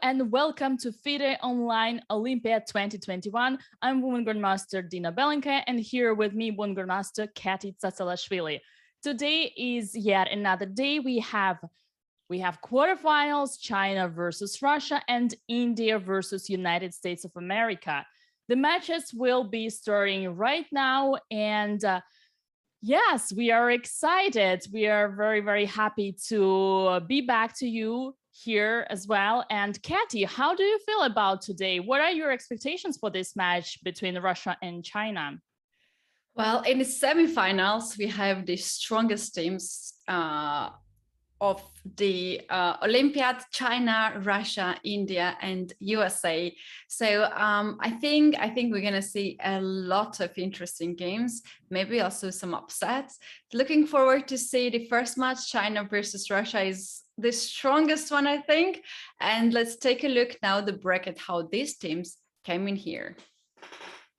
and welcome to FIDE Online Olympiad 2021. I'm Women Grandmaster Dina Belenka, and here with me, Women Grandmaster Kati Tsatsalaashvili. Today is yet another day. We have quarterfinals, China versus Russia, and India versus United States of America. The matches will be starting right now, and yes, we are excited. We are very, very happy to be back to you here as well. And Kati, how do you feel about today? What are your expectations for this match between Russia and China? Well, in the semifinals, we have the strongest teams of the Olympiad: China, Russia, India, and USA. So I think we're gonna see a lot of interesting games, maybe also some upsets. Looking forward to see the first match. China versus Russia is the strongest one, I think. And let's take a look now the bracket, how these teams came in here.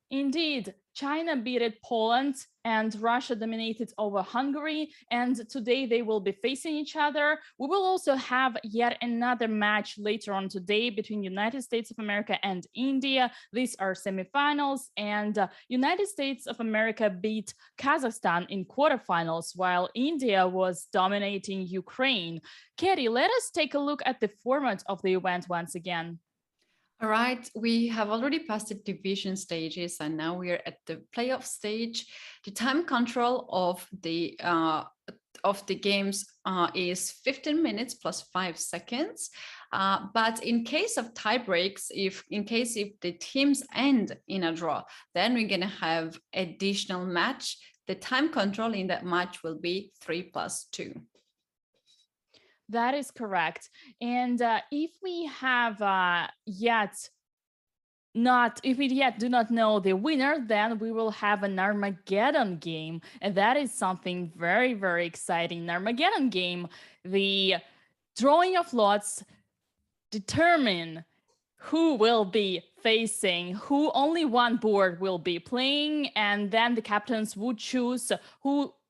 Indeed, China beat Poland and Russia dominated over Hungary, and today they will be facing each other. We will also have yet another match later on today between United States of America and India. These are semifinals, and United States of America beat Kazakhstan in quarterfinals, while India was dominating Ukraine. Katie, let us take a look at the format of the event once again. All right, we have already passed the division stages and now we are at the playoff stage. The time control of the games is 15 minutes plus 5 seconds. But in case of tie breaks, if the teams end in a draw, then we're gonna have additional match. The time control in that match will be 3+2. That is correct. And if we yet do not know the winner, then we will have an Armageddon game. And that is something very, very exciting. An Armageddon game, the drawing of lots determine who will be facing, who only one board will be playing, and then the captains would choose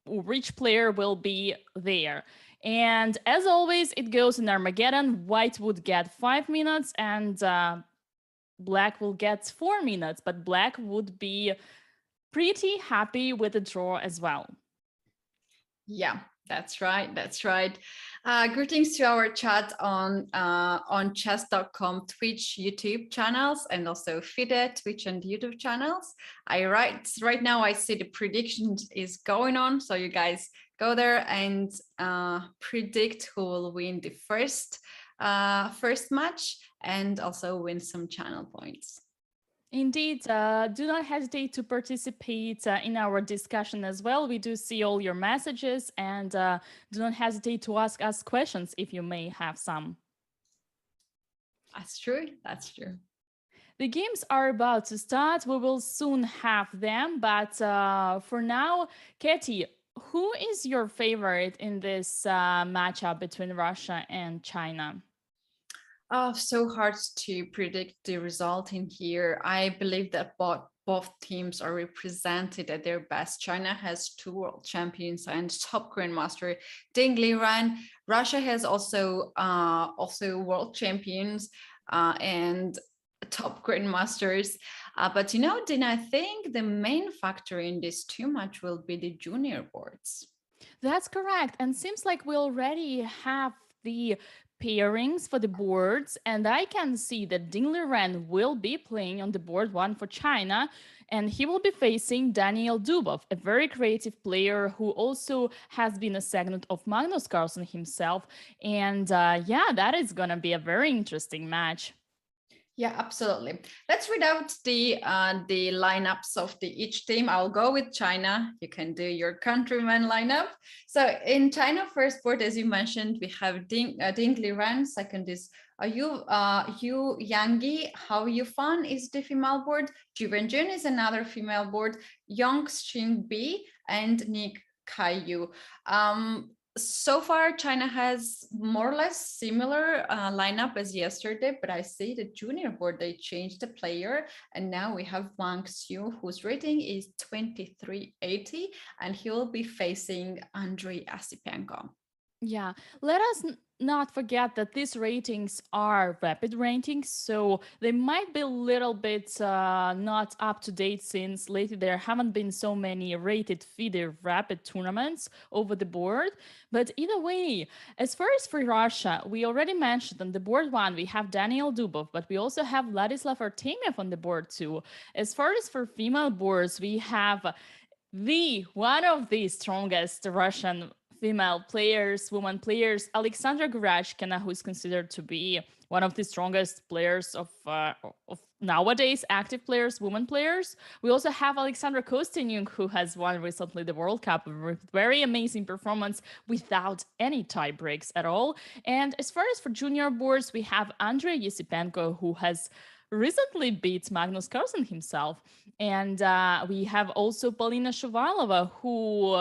which player will be there. And as always, it goes in Armageddon. White would get 5 minutes and Black will get 4 minutes, but Black would be pretty happy with the draw as well. Yeah, that's right. That's right. Greetings to our chat on Chess.com Twitch, YouTube channels, and also FIDE Twitch and YouTube channels. Right now I see the predictions is going on, so you guys go there and predict who will win the first match and also win some channel points. Indeed, do not hesitate to participate in our discussion as well. We do see all your messages, and do not hesitate to ask us questions if you may have some. That's true. That's true. The games are about to start. We will soon have them, but for now, Katie, who is your favorite in this matchup between Russia and China? Oh, so hard to predict the result in here. I believe that both teams are represented at their best. China has 2 world champions and top grandmaster Ding Liren. Russia has also world champions and top grandmasters. But you know, Dina, I think the main factor in this too much will be the junior boards. That's correct. And seems like we already have the pairings for the boards, and I can see that Ding Liren will be playing on the board 1 for China, and he will be facing Daniel Dubov, a very creative player who also has been a segment of Magnus Carlsen himself. And yeah, that is gonna be a very interesting match. Yeah, absolutely. Let's read out the lineups of each team. I'll go with China. You can do your countryman lineup. So in China, first board, as you mentioned, we have Ding Liren. Second is Yu Yangyi. Hao Yufan is the female board. Ju Wenjun is another female board. Yang Xing Bi and Nick Kaillou. So far, China has more or less similar lineup as yesterday, but I see the junior board, they changed the player. And now we have Wang Xiu, whose rating is 2380, and he will be facing Andrei Asipenko. Yeah, let us not forget that these ratings are rapid ratings, so they might be a little bit not up to date since lately there haven't been so many rated FIDE rapid tournaments over the board. But either way, as far as for Russia, we already mentioned on the board one we have Daniel Dubov, but we also have Vladislav Artemiev on the board too. As far as for female boards, we have the one of the strongest Russian female players, women players, Alexandra Goryachkina, who is considered to be one of the strongest players of nowadays, active players, women players. We also have Alexandra Kosteniuk, who has won recently the World Cup with very amazing performance without any tie breaks at all. And as far as for junior boards, we have Andrei Yesipenko, who has recently beat Magnus Carlsen himself. And we have also Polina Shuvalova, who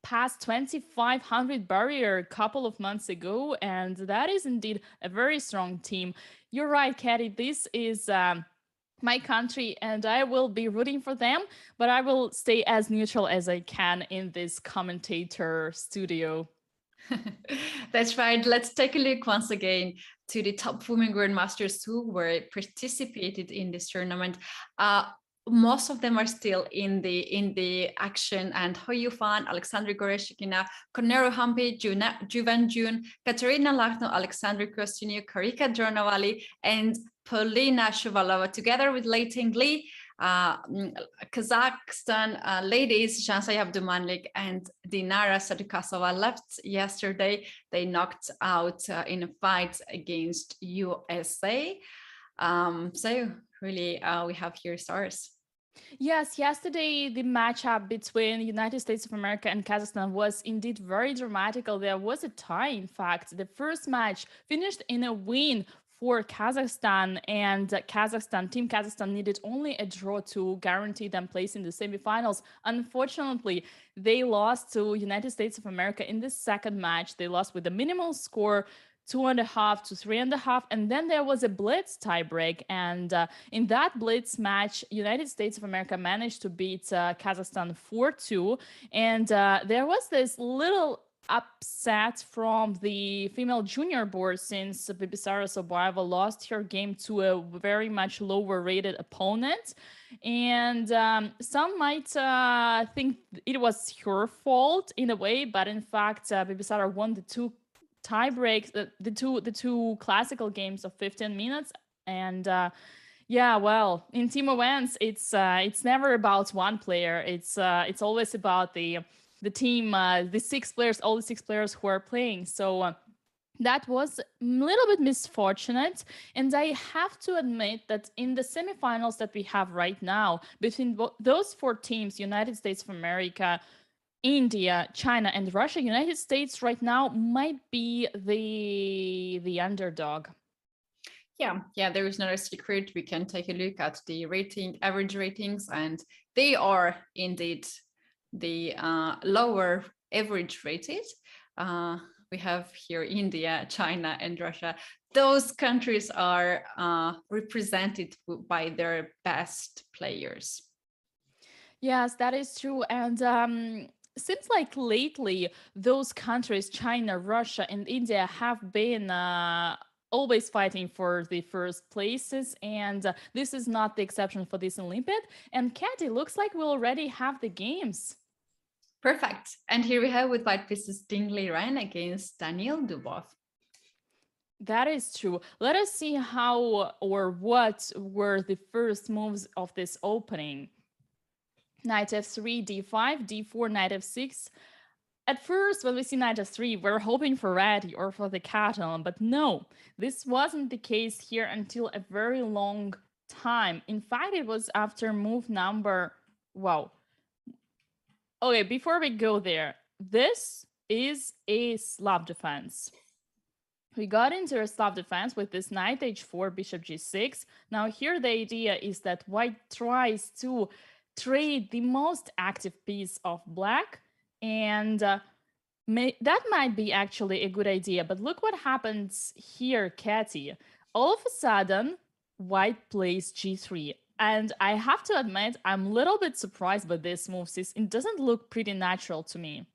passed 2500 barrier a couple of months ago, and that is indeed a very strong team. You're right, Katie. This is my country, and I will be rooting for them, but I will stay as neutral as I can in this commentator studio. That's right. Let's take a look once again to the top women grandmasters who were participated in this tournament. Most of them are still in the action, and Ho Yufan, Alexandra Goryachkina, Conero Hampi, Juvan Jun, Katerina Lachno, Alexandra Kosteniuk, Karika Dronavali, and Polina Shuvalova, together with Lei Ting Li, Kazakhstan ladies, Shansaya Abdulmalik and Dinara Sadukasova left yesterday. They knocked out in a fight against USA. So really, we have here stars. Yes, yesterday the matchup between United States of America and Kazakhstan was indeed very dramatical. There was a tie, in fact. The first match finished in a win for Kazakhstan, and Team Kazakhstan needed only a draw to guarantee them place in the semifinals. Unfortunately, they lost to United States of America in the second match. They lost with a minimal score, 2.5 to 3.5, and then there was a blitz tiebreak, and in that blitz match United States of America managed to beat Kazakhstan 4-2, and there was this little upset from the female junior board since Bibisara Soboeva lost her game to a very much lower rated opponent, and some might think it was her fault in a way, but in fact Bibisara won the tie breaks, the two classical games of 15 minutes, and yeah, well, in team events it's never about one player. It's always about the team, the six players, all the six players who are playing. So that was a little bit misfortunate, and I have to admit that in the semifinals that we have right now between those four teams, United States of America, India, China, and Russia, United States right now might be the underdog. Yeah, there is not a secret. We can take a look at the average ratings, and they are indeed the lower average rated. We have here India, China, and Russia. Those countries are represented by their best players. Yes, that is true. And seems like lately those countries, China, Russia, and India, have been always fighting for the first places, and this is not the exception for this Olympiad. And Katy, looks like we already have the games. Perfect. And here we have with white pieces Dingley Ryan against Daniel Dubov. That is true. Let us see how or what were the first moves of this opening. Knight f3, d5, d4, knight f6. At first, when we see knight f3, we're hoping for red or for the Catalan, but no, this wasn't the case here until a very long time. In fact, it was after move number... Wow. Okay, before we go there, this is a Slav defense. We got into a Slav defense with this knight h4, bishop g6. Now here the idea is that white tries to trade the most active piece of black, and that might be actually a good idea. But look what happens here, Katy. All of a sudden, white plays g3. And I have to admit, I'm a little bit surprised by this move, since it doesn't look pretty natural to me.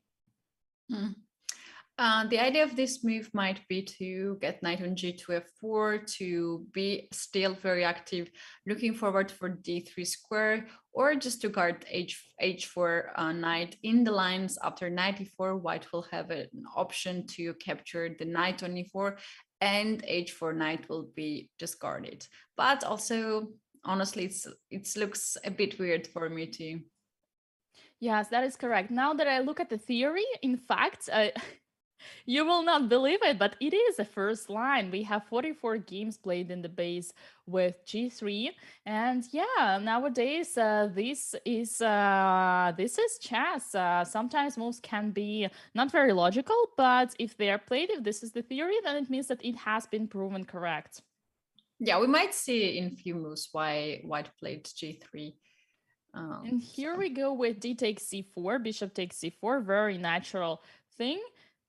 The idea of this move might be to get knight on g2 f4 to be still very active, looking forward for d3 square, or just to guard h4 knight in the lines. After knight e4, white will have an option to capture the knight on e4, and h4 knight will be discarded. But also, honestly, it looks a bit weird for me too. Yes, that is correct. Now that I look at the theory, in fact, you will not believe it, but it is a first line. We have 44 games played in the base with G3, and yeah, nowadays this is chess. Sometimes moves can be not very logical, but if they are played, if this is the theory, then it means that it has been proven correct. Yeah, we might see in few moves why white played g3. And here we go with d takes c4, bishop takes c4, very natural thing.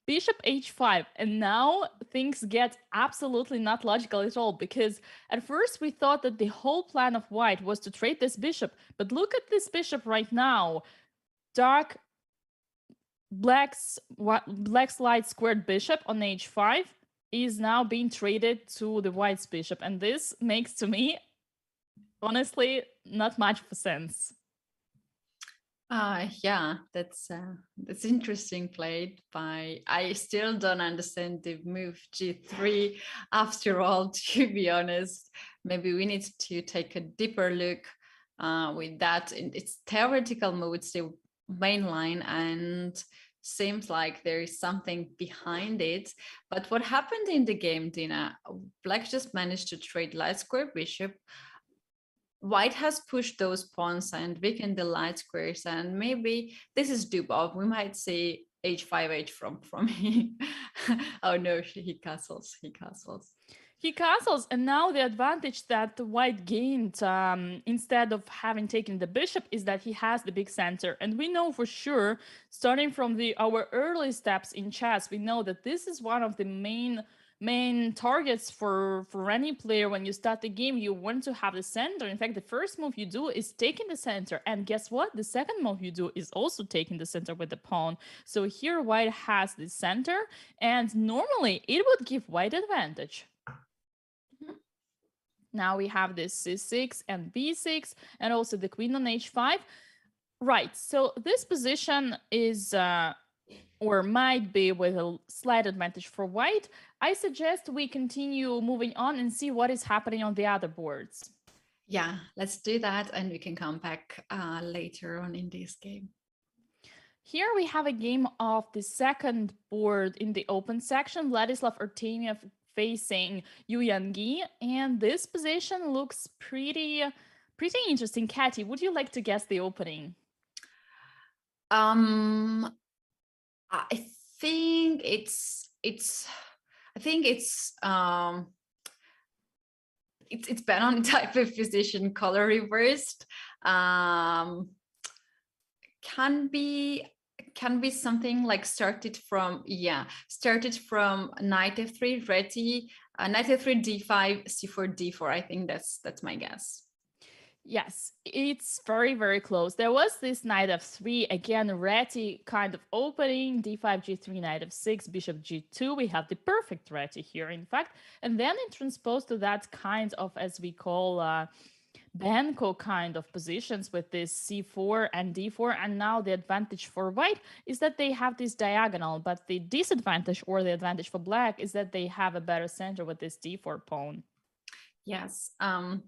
Bishop h5, and now things get absolutely not logical at all, because at first we thought that the whole plan of white was to trade this bishop, but look at this bishop right now. Dark black's light squared bishop on h5 is now being traded to the white's bishop, and this makes to me honestly not much of a sense. Yeah, that's interesting played by. I still don't understand the move g3 after all, to be honest. Maybe we need to take a deeper look with that. It's theoretical move, it's the main line, and seems like there is something behind it. But what happened in the game, Dina? Black just managed to trade light square bishop. White has pushed those pawns and weakened the light squares, and maybe this is Dubov. We might see h5 from him. Oh no, he castles. He castles, and now the advantage that white gained instead of having taken the bishop is that he has the big center. And we know for sure, starting from our early steps in chess, we know that this is one of the main targets for any player. When you start the game, you want to have the center. In fact, the first move you do is taking the center, and guess what, the second move you do is also taking the center with the pawn. So here white has the center, and normally it would give white advantage. Now we have this c6 and b6, and also the queen on h5. Right, so this position is or might be with a slight advantage for white. I suggest we continue moving on and see what is happening on the other boards. Yeah, let's do that, and we can come back later on in this game. Here we have a game of the second board in the open section, Vladislav Artemiev facing Yu Yangi, and this position looks pretty interesting. Katy, would you like to guess the opening? I think it's been on type of position, color reversed. Can be something like started from knight f3 ready, knight f3 d5 c4 d4. I think that's my guess. Yes, it's very close. There was this knight f3, again, ready kind of opening, d5, g3, knight f6, bishop g2. We have the perfect ready here, in fact. And then it transposed to that kind of, as we call, Benko kind of positions with this c4 and d4. And now the advantage for white is that they have this diagonal, but the disadvantage or the advantage for black is that they have a better center with this d4 pawn. Yes. And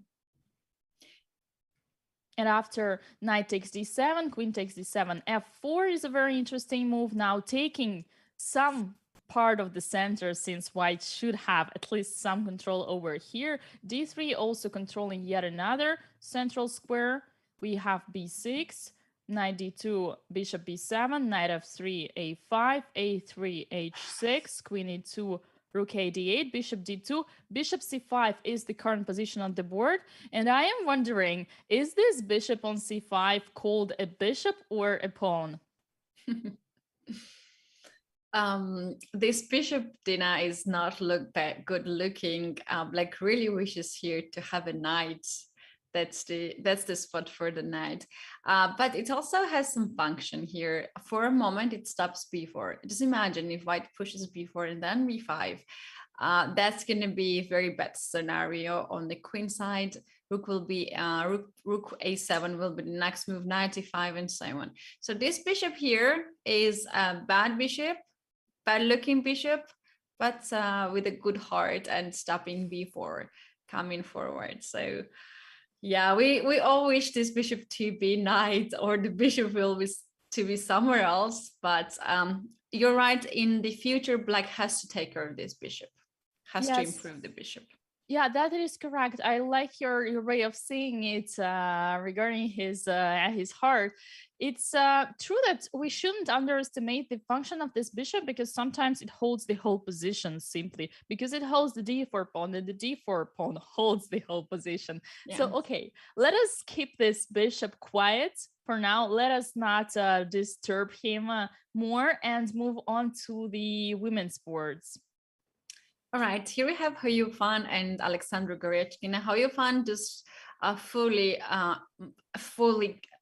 after knight takes d7, queen takes d7, f4 is a very interesting move, now taking some part of the center, since white should have at least some control over here. d3 also controlling yet another central square. We have b6, knight d2, bishop b7, knight f3, a5, a3, h6, queen e2, rook a d8, bishop d2, bishop c5 is the current position on the board. And I am wondering, is this bishop on c5 called a bishop or a pawn? This bishop, Dina, is not that good looking. Black really wishes here to have a knight That's the spot for the knight. But it also has some function here. For a moment, it stops b4. Just imagine if white pushes b4 and then b5. That's going to be a very bad scenario on the queen side. Rook will be rook a7 will be the next move, knight e5 and so on. So this bishop here is a bad bishop, bad looking bishop, but with a good heart and stopping b4 coming forward. So yeah, we all wish this bishop to be knight, or the bishop will be to be somewhere else. But you're right. In the future, black has to take care of this bishop, has to improve the bishop. Yeah, that is correct. I like your way of seeing it regarding his heart. It's true that we shouldn't underestimate the function of this bishop, because sometimes it holds the whole position simply because it holds the d4 pawn, and the d4 pawn holds the whole position. Yeah. So, okay, let us keep this bishop quiet for now. Let us not disturb him more and move on to the women's boards. All right, here we have Hou Yifan and Alexandra Goryachkina. Hou Yifan just fully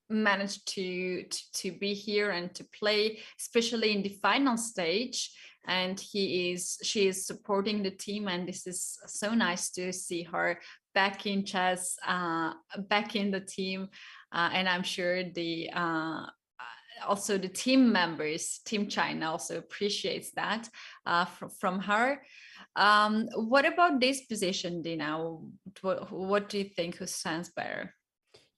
managed to be here and to play, especially in the final stage. And she is supporting the team, and this is so nice to see her back in chess, back in the team. And I'm sure the also the team members, Team China, also appreciates that from her. What about this position, Dina? What do you think, who stands better?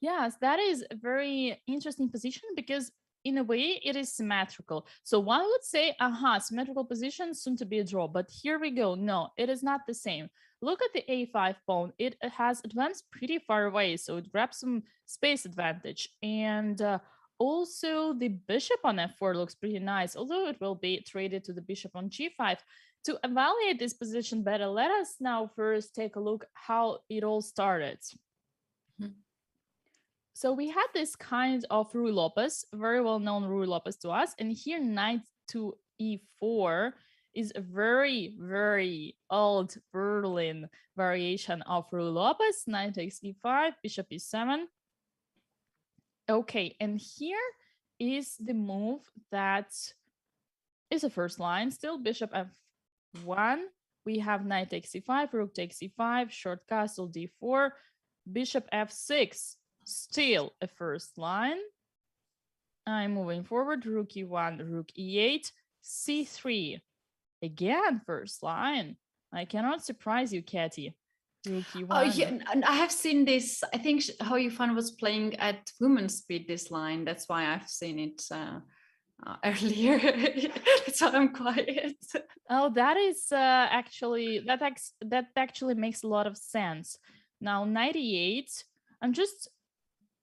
Yes, that is a very interesting position, because in a way it is symmetrical. So one would say, symmetrical position, soon to be a draw. But here we go. No, it is not the same. Look at the a5 pawn. It has advanced pretty far away, so it grabs some space advantage. And also the bishop on f4 looks pretty nice, although it will be traded to the bishop on g5. To evaluate this position better, let us now first take a look how it all started. So we had this kind of Ruy Lopez, very well-known Ruy Lopez to us. And here knight to e4 is a very, very old Berlin variation of Ruy Lopez. Knight takes e5, bishop e7. Okay, and here is the move that is a first line still, bishop f1. We have knight takes e5, rook takes e5, short castle d4, bishop f6. Still a first line. I'm moving forward. Rook e1, rook e8, c3. Again, first line. I cannot surprise you, Katie. Rook e1. Oh, yeah, and I have seen this. I think Hou Yifan was playing at women's speed this line. That's why I've seen it earlier. That's why I'm quiet. Oh, that is actually that actually makes a lot of sense. Now, 98.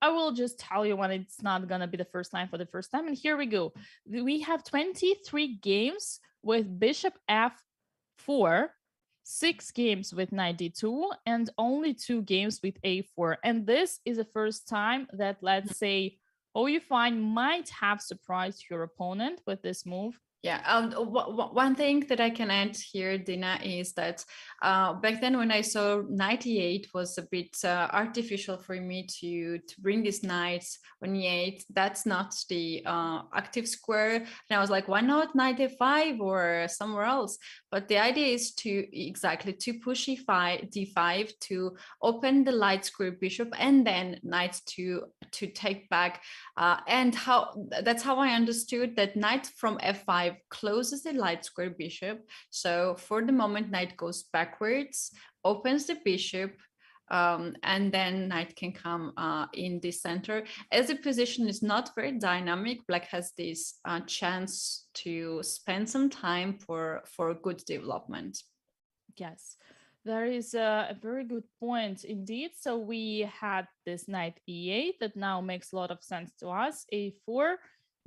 I will just tell you when it's not going to be the first line for the first time. And here we go. We have 23 games with bishop f4, 6 games with knight d2, and only 2 games with a4. And this is the first time that, let's say, Hou Yifan might have surprised your opponent with this move. Yeah, one thing that I can add here, Dina, is that back then when I saw 98 was a bit artificial for me to bring this knight on e8. That's not the active square. And I was like, why not knight a5 or somewhere else? But the idea is to push e5, d5 to open the light square bishop, and then knight to take back. And that's how I understood that knight from f5 closes the light square bishop. So for the moment, knight goes backwards, opens the bishop, and then knight can come in the center. As the position is not very dynamic, black has this chance to spend some time for good development. Yes, there is a very good point indeed. So we had this knight e8 that now makes a lot of sense to us. a4,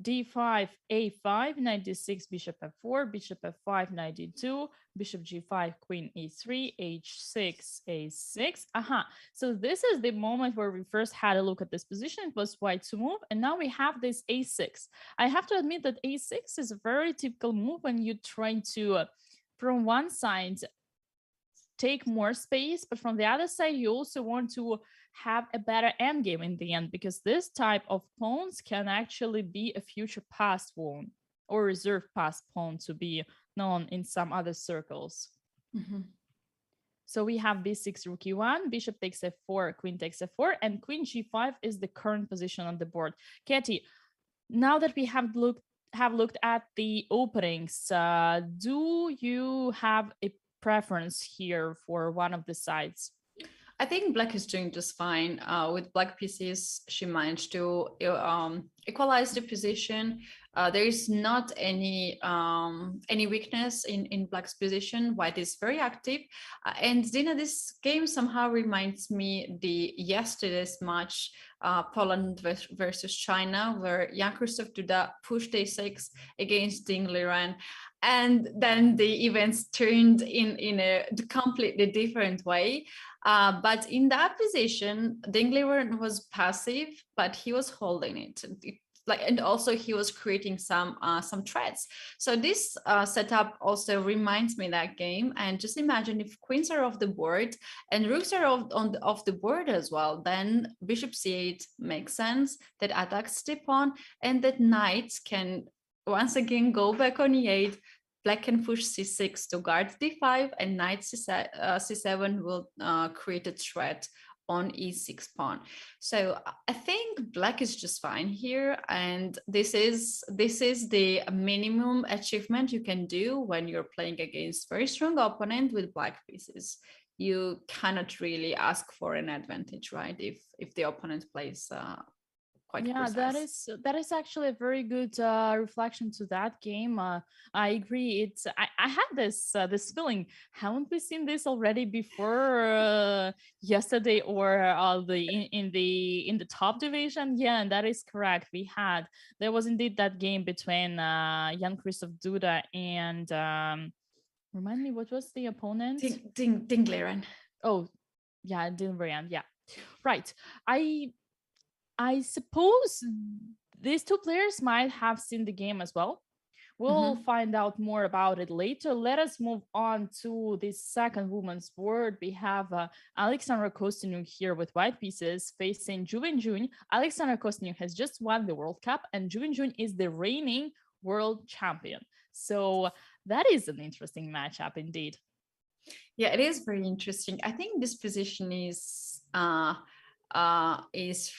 d5, a5, knight d6, bishop f4, bishop f5, knight d2, bishop g5, queen e3, h6, a6. So this is the moment where we first had a look at this position. It was white to move, and now we have this a6. I have to admit that a6 is a very typical move when you're trying to, from one side, take more space, but from the other side, you also want to have a better endgame in the end, because this type of pawns can actually be a future passed pawn or reserve passed pawn to be known in some other circles. So we have b6, rook e1, bishop takes f4, queen takes f4, and queen g5 is the current position on the board. Katie, now that we have looked at the openings, do you have a preference here for one of the sides? I think Black is doing just fine. With Black pieces, she managed to equalize the position. There is not any weakness in Black's position. White is very active. And Dina, this game somehow reminds me the yesterday's match, Poland versus China, where Jan-Krzysztof Duda pushed a6 against Ding Liren. And then the events turned in a completely different way. But in that position, Ding Liren was passive, but he was holding it. And also he was creating some threats. So this setup also reminds me that game. And just imagine if queens are off the board and rooks are off the board as well, then bishop c8 makes sense. That attacks the pawn, and that knight can once again go back on e8. Black can push c6 to guard d5, and knight c7 will create a threat on e6 pawn. So I think Black is just fine here, and this is the minimum achievement you can do when you're playing against very strong opponent with Black pieces. You cannot really ask for an advantage, right? If the opponent plays quite precise. That is actually a very good reflection to that game. I agree. I had this feeling. Haven't we seen this already before yesterday or in the top division? Yeah, and that is correct. There was indeed that game between Jan-Krzysztof Duda and remind me, what was the opponent? Ding Liren. Oh, yeah, Ding Liren. Yeah, right. I suppose these two players might have seen the game as well. We'll find out more about it later. Let us move on to the second women's board. We have Alexandra Kosteniuk here with white pieces facing Zhu Wenjun. Alexandra Kosteniuk has just won the World Cup, and Zhu Wenjun is the reigning world champion. So that is an interesting matchup indeed. Yeah, it is very interesting. I think this position is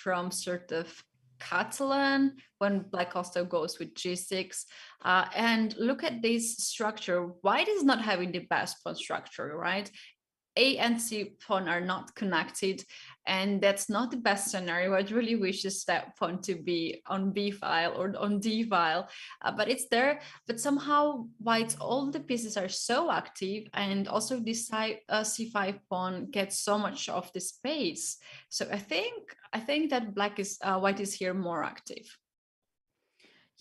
from sort of Catalan when Black also goes with g6. And look at this structure. White is not having the best pawn structure, right? A and C pawn are not connected, and that's not the best scenario. I'd really wish this step pawn to be on B file or on D file, but it's there. But somehow White's all the pieces are so active, and also this C5 pawn gets so much of the space. So I think that White is here more active.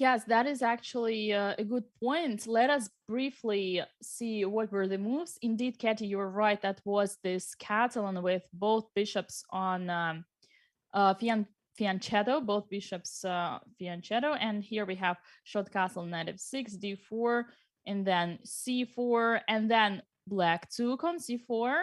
Yes, that is actually a good point. Let us briefly see what were the moves. Indeed, Katie, you were right. That was this Catalan with both bishops on fianchetto, both bishops fianchetto. And here we have short castle, knight f6, d4, and then c4, and then Black took on c4,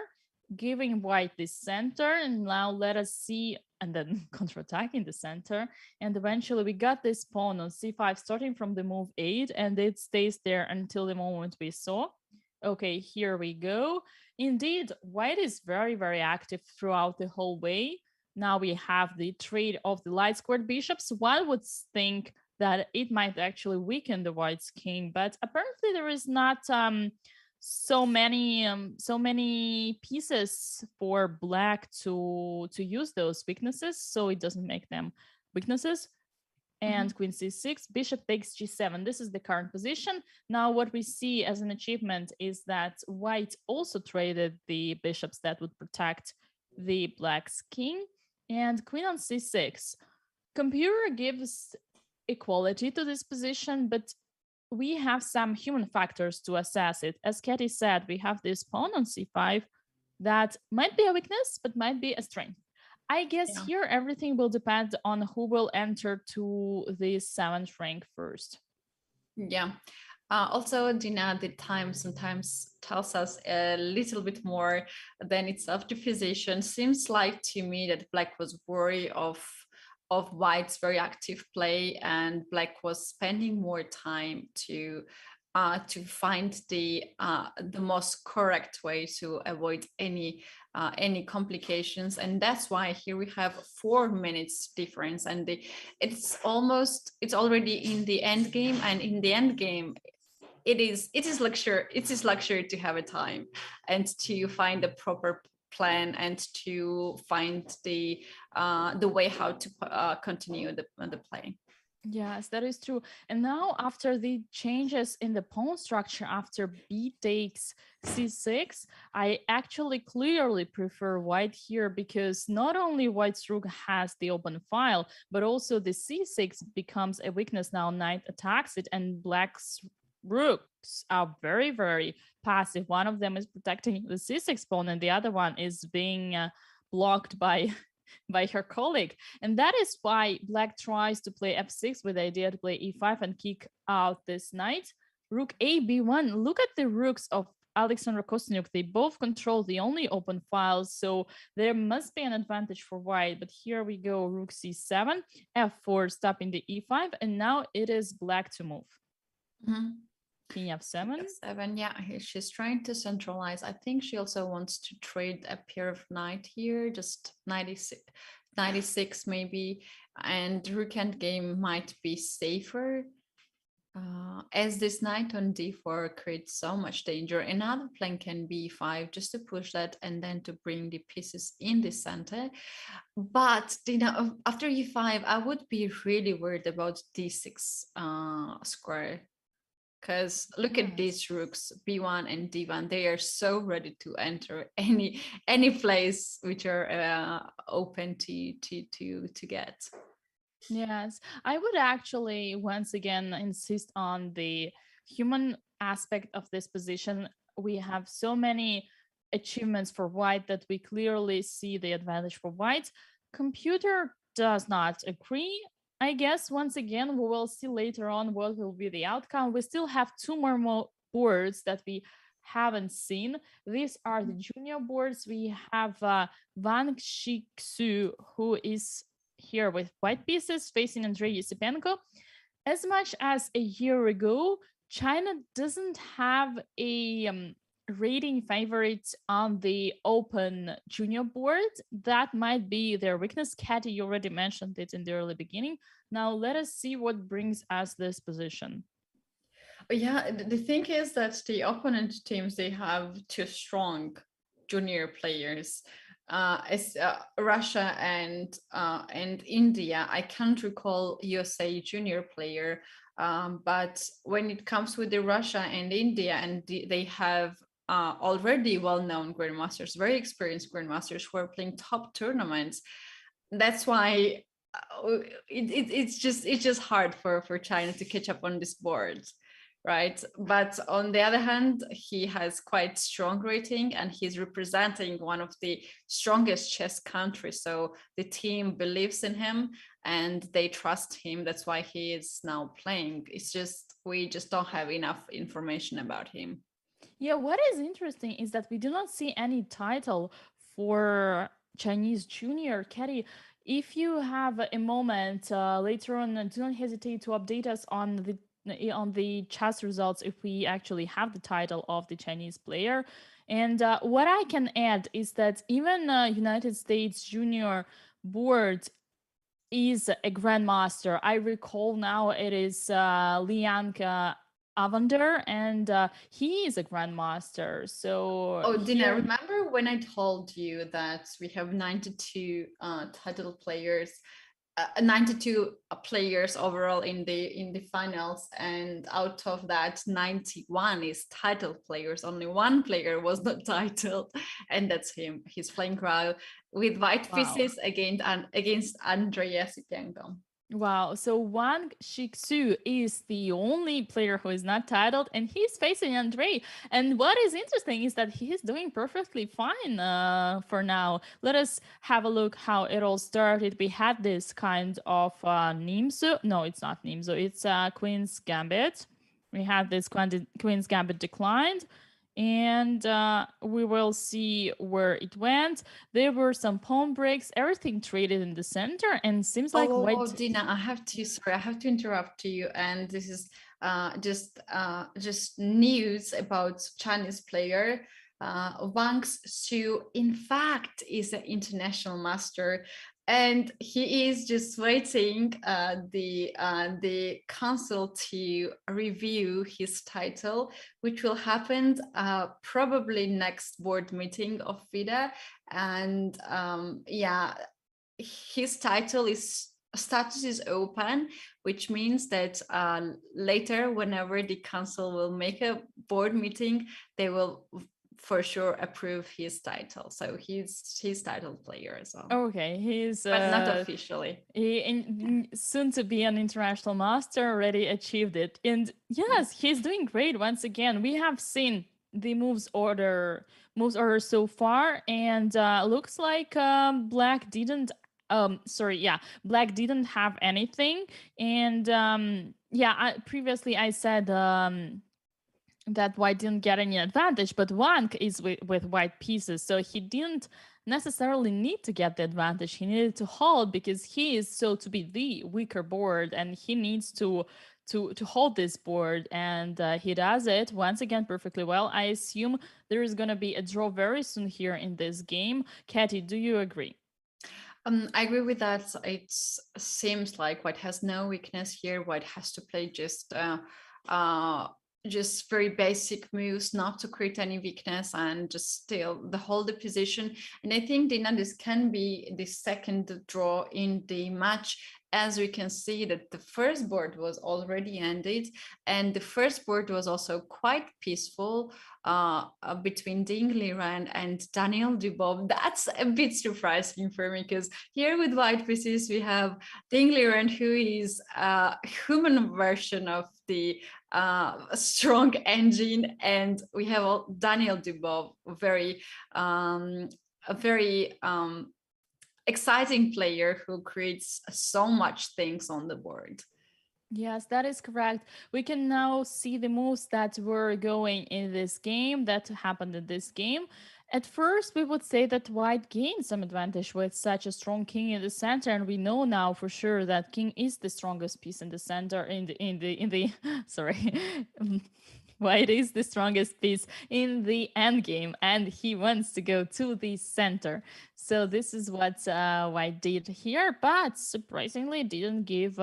giving white the center. And now let us see, and then counterattacking the center. And eventually we got this pawn on c5 starting from the move 8, and it stays there until the moment we saw. Okay, here we go. Indeed, white is very, very active throughout the whole way. Now we have the trade of the light squared bishops. One would think that it might actually weaken the white's king, but apparently there is not so many pieces for Black to use those weaknesses, so it doesn't make them weaknesses. And queen c6, bishop takes g7. This is the current position. Now what we see as an achievement is that white also traded the bishops that would protect the Black's king, and queen on c6. Computer gives equality to this position, but we have some human factors to assess it. As Katie said, we have this pawn on c5 that might be a weakness, but might be a strength. I guess here everything will depend on who will enter to the 7th rank first. Yeah. Also, Dina, the time sometimes tells us a little bit more than itself. The physician seems like to me that Black was worried of White's very active play, and Black was spending more time to find the most correct way to avoid any complications, and that's why here we have 4 minutes difference, and it's already in the end game, and in the end game it is luxury to have a time and to find a proper plan and to find the way how to continue the play. Yes, that is true. And now, after the changes in the pawn structure after b takes c6, I actually clearly prefer white here because not only white's rook has the open file, but also the c6 becomes a weakness now. Knight attacks it, and black's rooks are very, very passive. One of them is protecting the c6 pawn, and the other one is being blocked by by her colleague. And that is why Black tries to play f6 with the idea to play e5 and kick out this knight. Rook a b1. Look at the rooks of Alexander Kosteniuk. They both control the only open files, so there must be an advantage for white. But here we go, rook c7, f4, stopping the e5, and now it is black to move. Mm-hmm. King f7. F7, yeah, she's trying to centralize. I think she also wants to trade a pair of knight here, just 96 maybe, and rook endgame might be safer. As this knight on d4 creates so much danger. Another plan can be e5 just to push that and then to bring the pieces in the center. But after e5, I would be really worried about d6 square. Because look at these rooks, b1 and d1. They are so ready to enter any place which are open to get. Yes, I would actually once again insist on the human aspect of this position. We have so many achievements for white that we clearly see the advantage for white. Computer does not agree. I guess once again, we will see later on what will be the outcome. We still have two more boards that we haven't seen. These are the junior boards. We have Wang Shixu, who is here with white pieces facing Andrei Yusupenko. As much as a year ago, China doesn't have a rating favorite on the open junior board. That might be their weakness. Katy, you already mentioned it in the early beginning. Now let us see what brings us this position. Yeah, the thing is that the opponent teams, they have two strong junior players. As Russia and India, I can't recall USA junior player, but when it comes with the Russia and India, and they have already well-known grandmasters, very experienced grandmasters who are playing top tournaments. That's why it's just hard for China to catch up on this board, right? But on the other hand, he has quite strong rating and he's representing one of the strongest chess countries, so the team believes in him and they trust him. That's why he is now playing. It's just we just don't have enough information about him. Yeah, what is interesting is that we do not see any title for Chinese junior. Katy, if you have a moment later on, do not hesitate to update us on the chess results if we actually have the title of the Chinese player. And what I can add is that even United States junior board is a grandmaster. I recall now it is Liang Avander, and he is a grandmaster. So, oh, Dina, remember when I told you that we have 92 title players, 92 players overall in the finals, and out of that 91 is title players. Only one player was not titled, and that's him. He's playing Grau with white pieces against Andrei Yusupenko. Wow. So Wang Shixu is the only player who is not titled, and he's facing Andrei. And what is interesting is that he is doing perfectly fine for now. Let us have a look how it all started. We had this kind of Nimzo. No, it's not Nimzo. It's Queen's Gambit. we had this Queen's Gambit declined, and we will see where it went. There were some pawn breaks, everything traded in the center, and seems like Oh, white. Dina, I have to interrupt you. And this is just news about Chinese player. Wang Xu, in fact, is an international master, and he is just waiting the council to review his title, which will happen probably next board meeting of FIDE. And yeah, his title is status is open, which means that later, whenever the council will make a board meeting, they will for sure approve his title. So he's title player as well. Okay, he's But not officially. soon to be an international master, already achieved it. And yes, he's doing great once again. We have seen the moves order so far, and looks like black didn't black didn't have anything. And previously I said that white didn't get any advantage, but Wang is with white pieces, so he didn't necessarily need to get the advantage. He needed to hold because he is so to be the weaker board, and he needs to hold this board, and he does it once again perfectly well. I assume there is going to be a draw very soon here in this game. Katie, do you agree? I agree with that. It seems like white has no weakness here. White has to play just very basic moves, not to create any weakness, and just still the hold the position. And I think, Dina, this can be the second draw in the match, as we can see that the first board was already ended, and the first board was also quite peaceful between Ding Liren and Daniel Dubov. That's a bit surprising for me, because here with white pieces we have Ding Liren, who is a human version of the strong engine, and we have Daniel Dubov, a very exciting player who creates so much things on the board. Yes, that is correct. We can now see the moves that were going in this game, that happened in this game. At first, we would say that white gained some advantage with such a strong king in the center, and we know now for sure that king is the strongest piece in the center. In the sorry, white is the strongest piece in the endgame, and he wants to go to the center. So this is what white did here, but surprisingly didn't give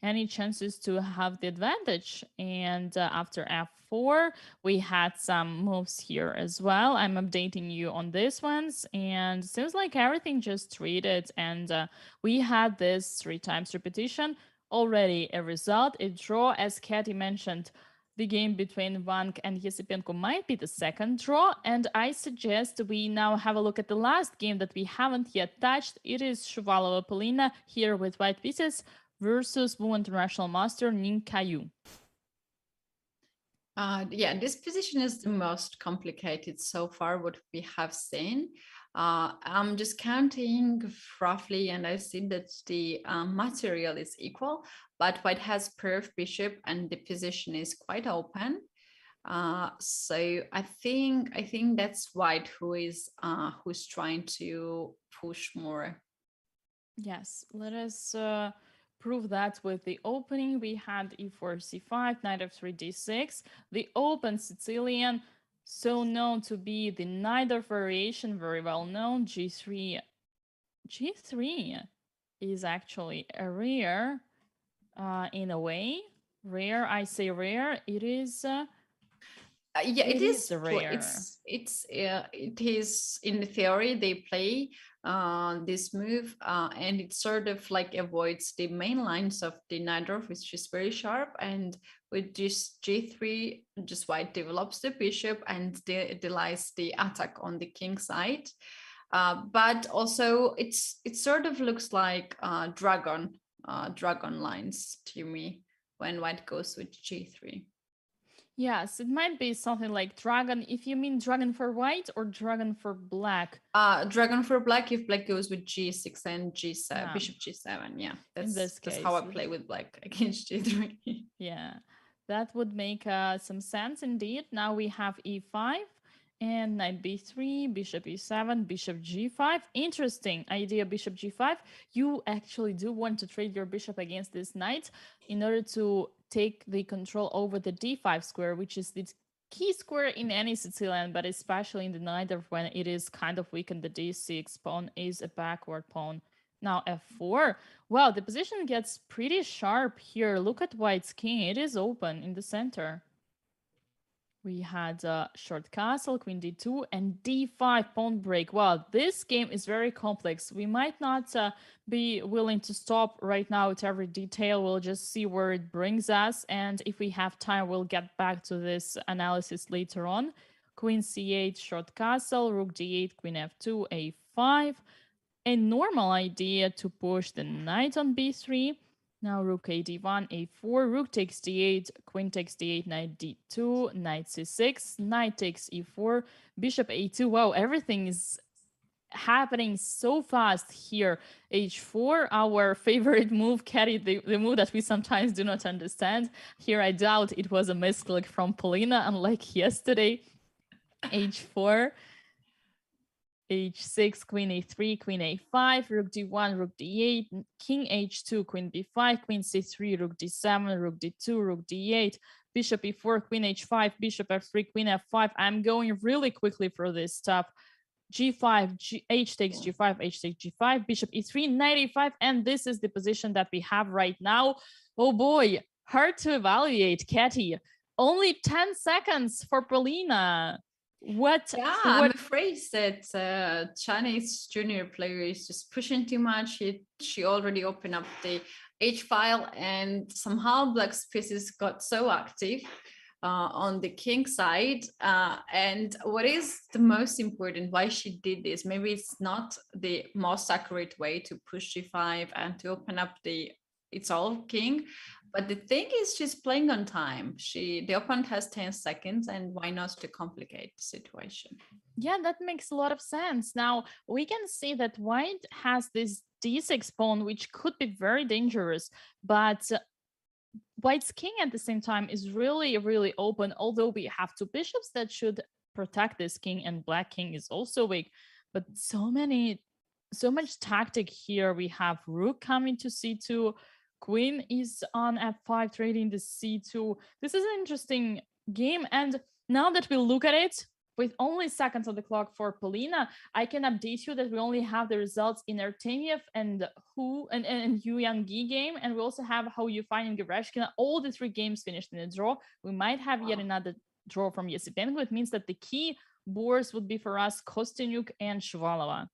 any chances to have the advantage. And after f4, we had some moves here as well. I'm updating you on these ones, and seems like everything just traded, and we had this 3 times repetition. Already a result, a draw, as Katie mentioned. The game between Wang and Yesipenko might be the second draw, and I suggest we now have a look at the last game that we haven't yet touched. It is Shuvalova Polina here with white pieces versus Women International Master Ning Kaillou. Yeah, this position is the most complicated so far what we have seen. I'm just counting roughly, and I see that the material is equal, but white has perf bishop and the position is quite open. So I think that's white who's trying to push more. Yes, let us prove that with the opening. We had e4, c5, knight f3, d6. The open Sicilian, so known to be the neither variation, very well known. g3 is actually a rare in a way. Rare, I say rare. It is yeah, it is rare. it is in the theory they play this move, and it sort of like avoids the main lines of the knight, which is very sharp, and with this g3 just white develops the bishop and delays the attack on the king side. But also it sort of looks like dragon lines to me when white goes with g3. Yes, it might be something like dragon, if you mean dragon for white or dragon for black. Dragon for black if black goes with g6 and g7, bishop g7. Yeah, that's how I play with black against g3. Yeah, That would make some sense indeed. Now we have e5 and knight b3, bishop e7, bishop g5. Interesting idea, bishop g5. You actually do want to trade your bishop against this knight in order to take the control over the d5 square, which is the key square in any Sicilian, but especially in the neither when it is kind of weak and the d6 pawn is a backward pawn. Now f4. Wow, the position gets pretty sharp here. Look at white's king. It is open in the center. We had short castle, queen d2, and d5 pawn break. Wow, this game is very complex. We might not be willing to stop right now at every detail. We'll just see where it brings us. And if we have time, we'll get back to this analysis later on. Queen c8, short castle, rook d8, queen f2, a5. A normal idea to push the knight on b3. Now rook a d1, a4, rook takes d8, queen takes d8, knight d2, knight c6, knight takes e4, bishop a2. Wow, everything is happening so fast here. h4, our favorite move, carried the move that we sometimes do not understand. Here I doubt it was a misclick from Polina, unlike yesterday. h4. h6, queen a3, queen a5, rook d1, rook d8, king h2, queen b5, queen c3, rook d7, rook d2, rook d8, bishop e4, queen h5, bishop f3, queen f5. I'm going really quickly for this stuff. g5, h takes g5, h takes g5, bishop e3, knight e5, and this is the position that we have right now. Oh boy, hard to evaluate, Katie. Only 10 seconds for Polina. I'm afraid that Chinese junior player is just pushing too much. She already opened up the H file, and somehow Black's pieces got so active on the king side. And what is the most important, why she did this? Maybe it's not the most accurate way to push G5 and to open up it's all king, but the thing is she's playing on time. The opponent has 10 seconds, and why not to complicate the situation? Yeah, that makes a lot of sense. Now we can see that white has this d6 pawn, which could be very dangerous, but white's king at the same time is really, really open, although we have two bishops that should protect this king, and black king is also weak. But so much tactic here. We have rook coming to c2, queen is on f5 trading the c2. This is an interesting game, and now that we look at it with only seconds on the clock for Polina, I can update you that we only have the results in Artemiev and Yu Yang game, and we also have how you find in Goryachkina. All the three games finished in a draw. We might have yet another draw from Yesipenko. It means that the key boards would be for us Kosteniuk and Shuvalova.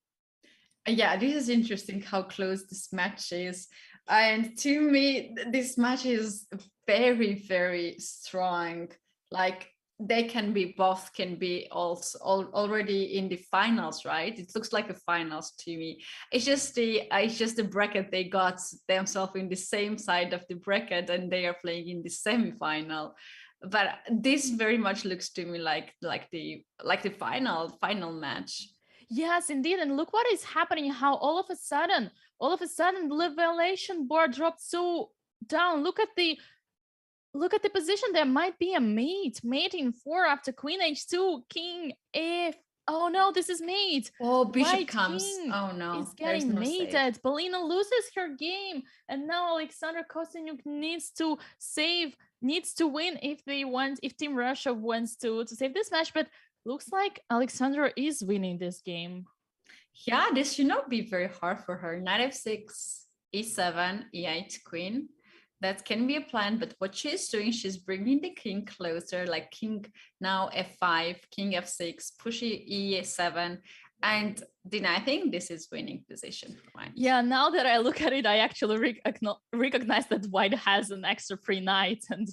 Yeah, this is interesting how close this match is. And to me, this match is very, very strong. Like both can be also already in the finals, right? It looks like a finals to me. It's just the bracket they got themselves in the same side of the bracket, and they are playing in the semi-final. But this very much looks to me like the final match. Yes, indeed. And look what is happening, how all of a sudden, the evaluation board dropped so down. Look at the position. There might be a mate in 4 after queen h2, king f. Oh no, this is mate. Oh, bishop White comes. king Oh no, is getting mated. Save. Polina loses her game, and now Alexander Kosteniuk needs to win if Team Russia wants to save this match. But looks like Alexandra is winning this game. Yeah, this should not be very hard for her. Knight f6, e7, e8, queen. That can be a plan, but what she's doing, she's bringing the king closer, like king now f5, king f6, push e7, and then I think this is winning position for white. Yeah, now that I look at it, I actually recognize that white has an extra free knight, and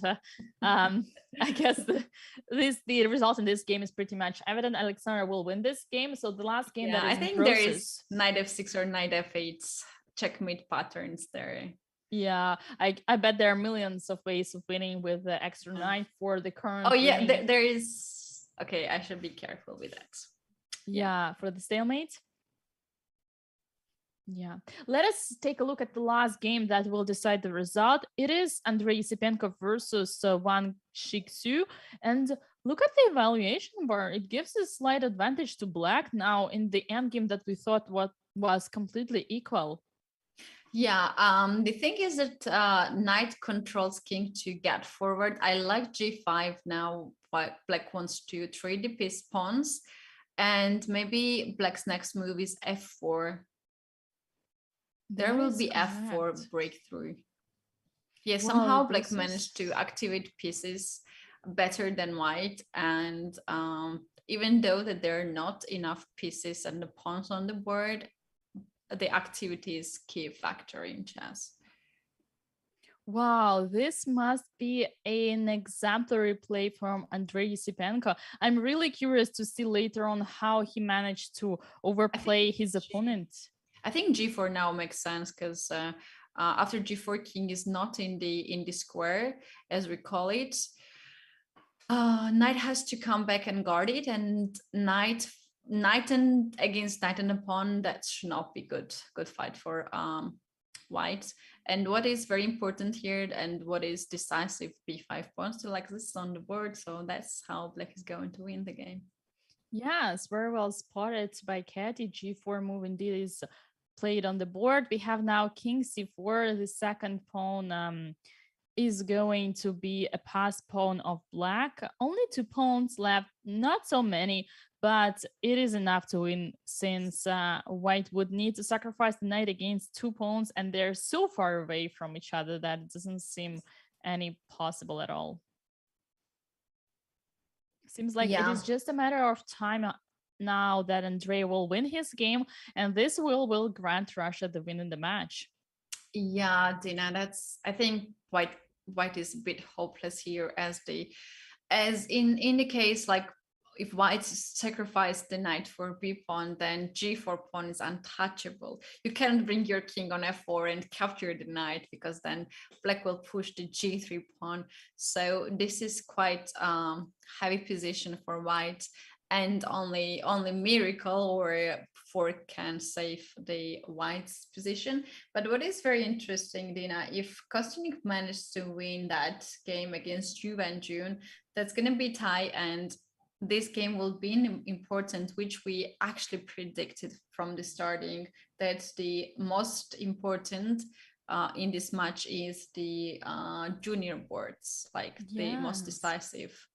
I guess the result in this game is pretty much evident. Alexandra will win this game. So the last game that is I think there is knight f6 or knight f8 checkmate patterns there. Yeah, I bet there are millions of ways of winning with the extra knight for the current. Oh yeah, there is. Okay, I should be careful with that. Yeah, for the stalemate. Yeah. Let us take a look at the last game that will decide the result. It is Andrei Yasipenko versus Wang Shixu. And look at the evaluation bar. It gives a slight advantage to black now in the end game that we thought what was completely equal. Yeah, the thing is that knight controls king to get forward. I like g5 now. Black wants to trade the piece pawns, and maybe black's next move is f4. There That will is be f4 correct. breakthrough. Yeah, Wow, somehow black this is. managed to activate pieces better than white, and even though that there are not enough pieces and the pawns on the board, the activity is key factor in chess. Wow, this must be an exemplary play from Andrei Yasipenko. I'm really curious to see later on how he managed to I think overplay his opponent. I think g4 now makes sense because after g4, king is not in the square as we call it. Knight has to come back and guard it, and knight and against knight and a pawn, that should not be good fight for white. And what is very important here and what is decisive, b5 pawns still exists on the board, so that's how black is going to win the game. Yes, very well spotted by Katy. G4 move indeed is played on the board. We have now king c4. The second pawn is going to be a pass pawn of black. Only 2 pawns left, not so many, but it is enough to win since white would need to sacrifice the knight against 2 pawns, and they're so far away from each other that it doesn't seem any possible at all. Seems like it Yeah. is just a matter of time now that Andrei will win his game, and this will grant Russia the win in the match. Yeah, Dina, that's I think white is a bit hopeless here as in the case like if white sacrificed the knight for b pawn, then g4 pawn is untouchable. You can't bring your king on f4 and capture the knight because then black will push the g3 pawn. So this is quite heavy position for white, and only miracle or fork can save the white's position. But what is very interesting, Dina, if Kosteniuk managed to win that game against Juve and June, that's going to be tie, and this game will be important, which we actually predicted from the starting, that the most important in this match is the junior boards, like the most Yes. decisive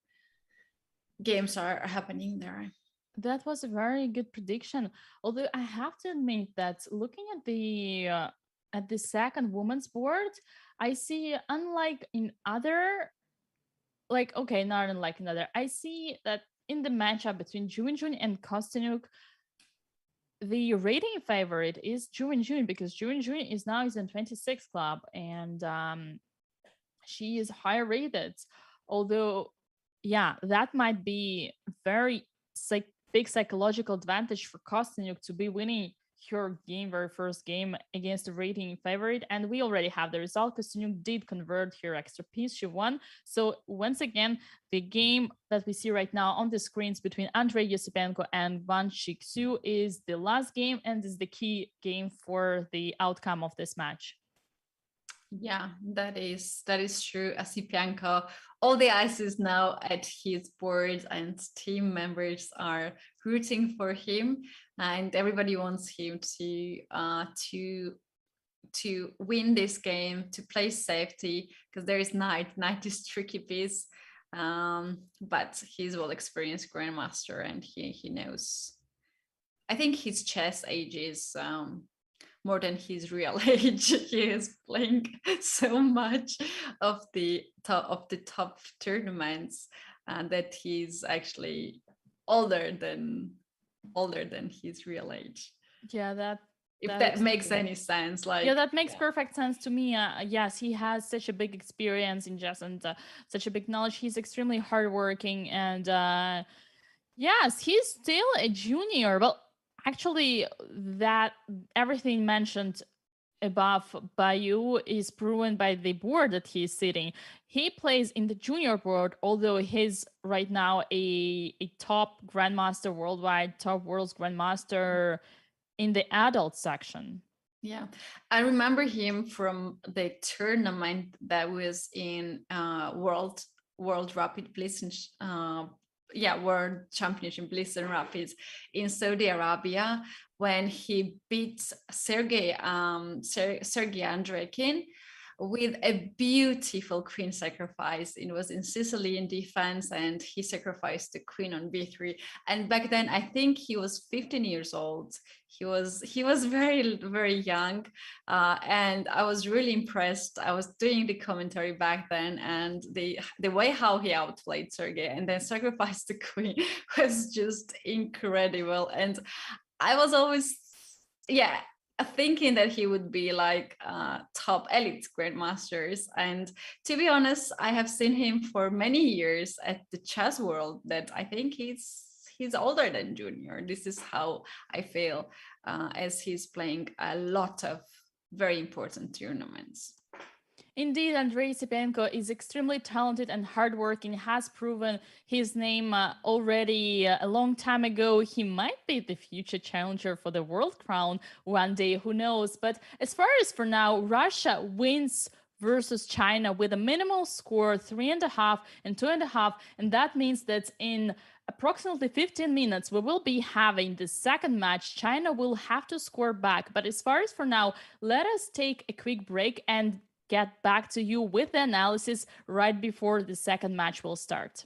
games are happening there. That was a very good prediction. Although I have to admit that looking at the second women's board, I see unlike in other like okay, not unlike another. I see that in the matchup between Jun Jun and Kosteniuk, the rating favorite is Jun Jun because Jun Jun is now is in 26 club and she is higher rated. Although, yeah, that might be very big psychological advantage for Kosteniuk to be winning her game, very first game against the rating favorite. And we already have the result. Kosteniuk did convert her extra piece. She won. So once again, the game that we see right now on the screens between Andrei Yasipenko and Wang Shixu is the last game and is the key game for the outcome of this match. Yeah, that is true. Asipianko, all the eyes is now at his board, and team members are rooting for him, and everybody wants him to win this game, to play safety, because there is knight. Knight is tricky piece, but he's well experienced grandmaster, and he knows. I think his chess age is more than his real age. He is playing so much of the top tournaments, and that he's actually older than his real age. Yeah, If that that makes exactly. any sense, Yeah, like that makes perfect sense to me. Yes, he has such a big experience in chess and such a big knowledge. He's extremely hardworking, and yes, he's still a junior. Well, actually, that everything mentioned above by you is proven by the board that he's sitting. He plays in the junior board, although he's right now a top grandmaster worldwide, top world's grandmaster in the adult section. Yeah, I remember him from the tournament that was in World Rapid Blitzen, World Championship Blitzen Rapids in Saudi Arabia, when he beat Sergey Andreikin with a beautiful queen sacrifice. It was in Sicilian defense, and he sacrificed the queen on b3. And back then, I think he was 15 years old. He was very, very young, and I was really impressed. I was doing the commentary back then, and the way how he outplayed Sergey and then sacrificed the queen was just incredible. And I was always, yeah, thinking that he would be like top elite grandmasters. And to be honest, I have seen him for many years at the chess world, that I think he's older than Junior. This is how I feel, as he's playing a lot of very important tournaments. Indeed, Andrei Sipenko is extremely talented and hardworking, has proven his name already a long time ago. He might be the future challenger for the world crown one day, who knows? But as far as for now, Russia wins versus China with a minimal score 3.5 and 2.5, and that means that in approximately 15 minutes we will be having the second match. China will have to score back, but as far as for now, let us take a quick break and get back to you with the analysis right before the second match will start.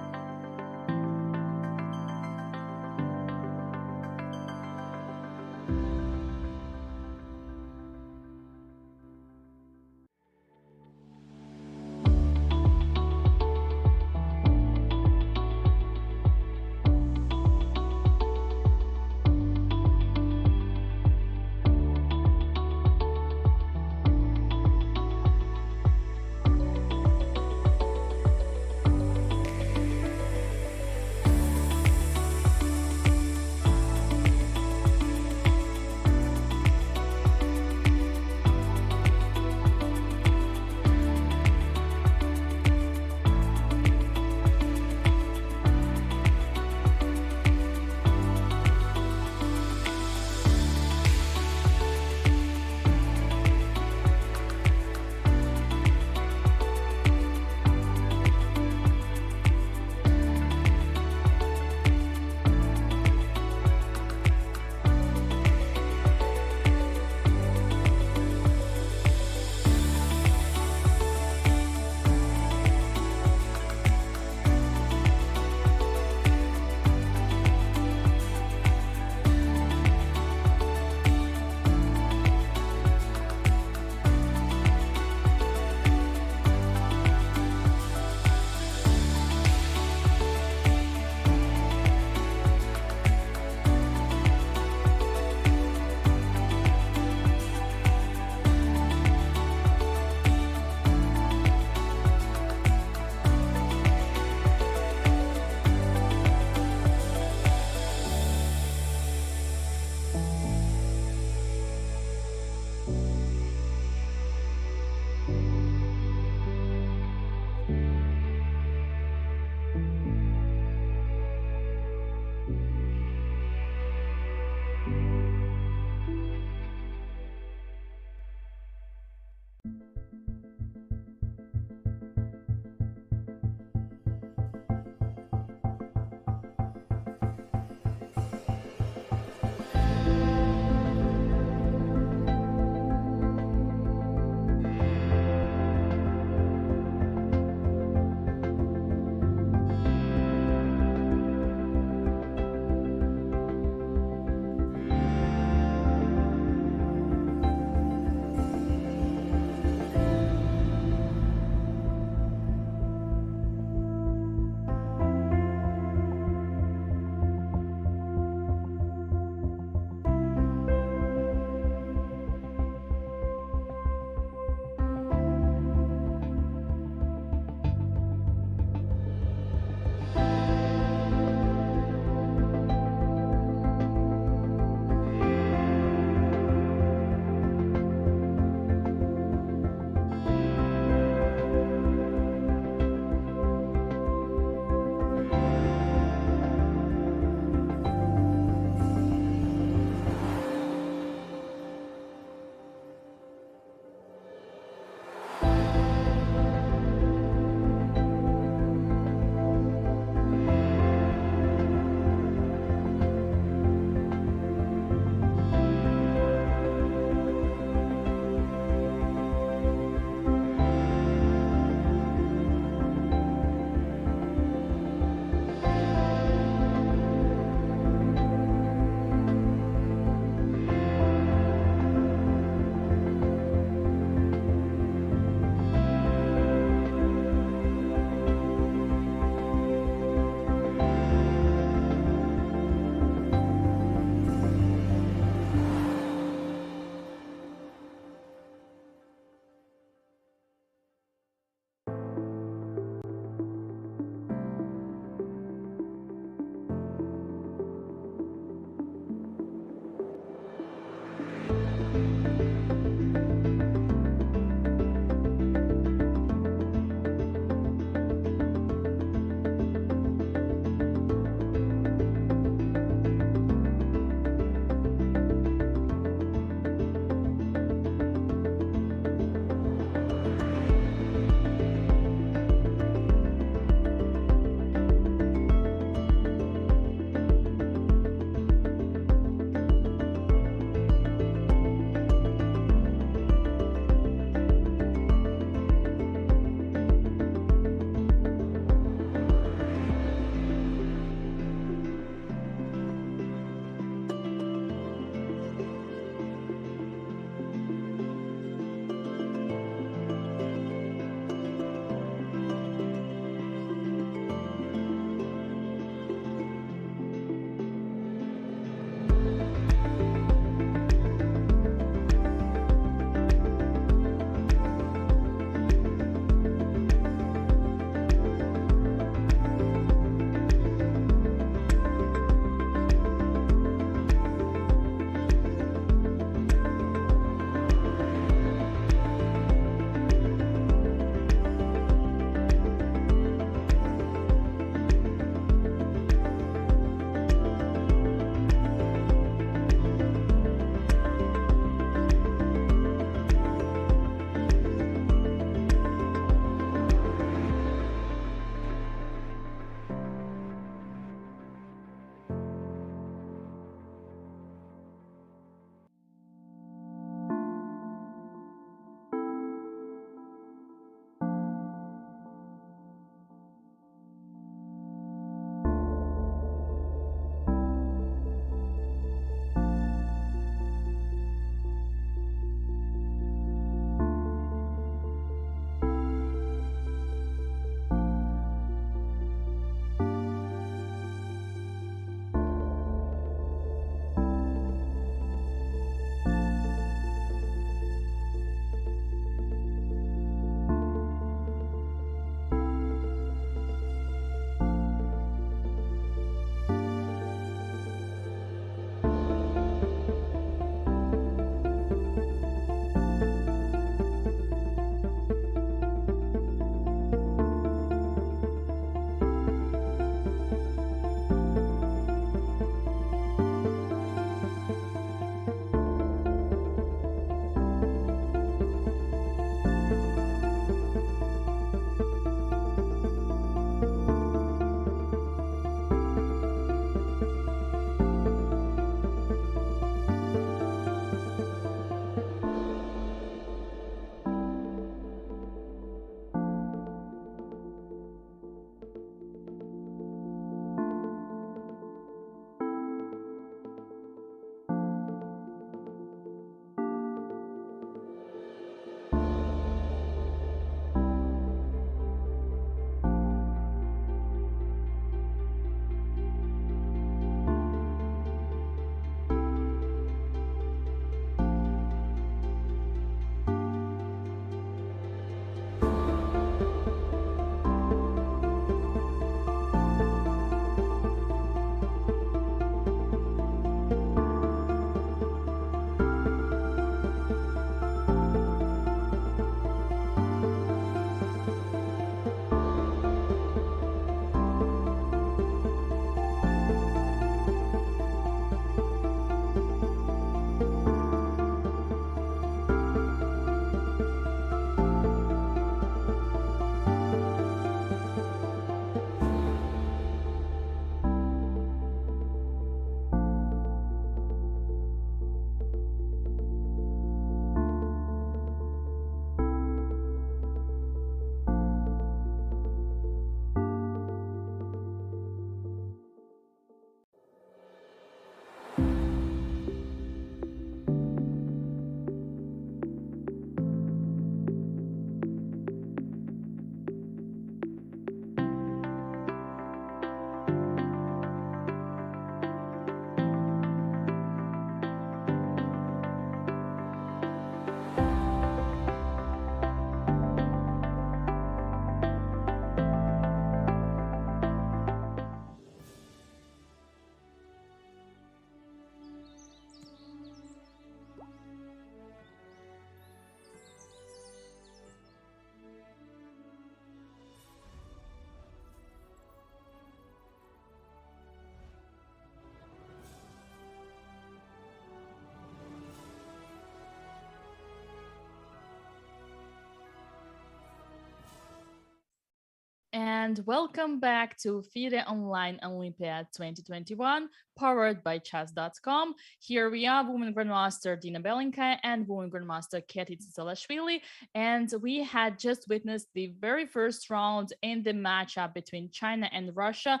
and welcome back to FIDE Online Olympiad 2021, powered by Chess.com. Here we are, Women Grandmaster Dina Belinka and Women Grandmaster Katy Tsatsalaishvili, and we had just witnessed the very first round in the matchup between China and Russia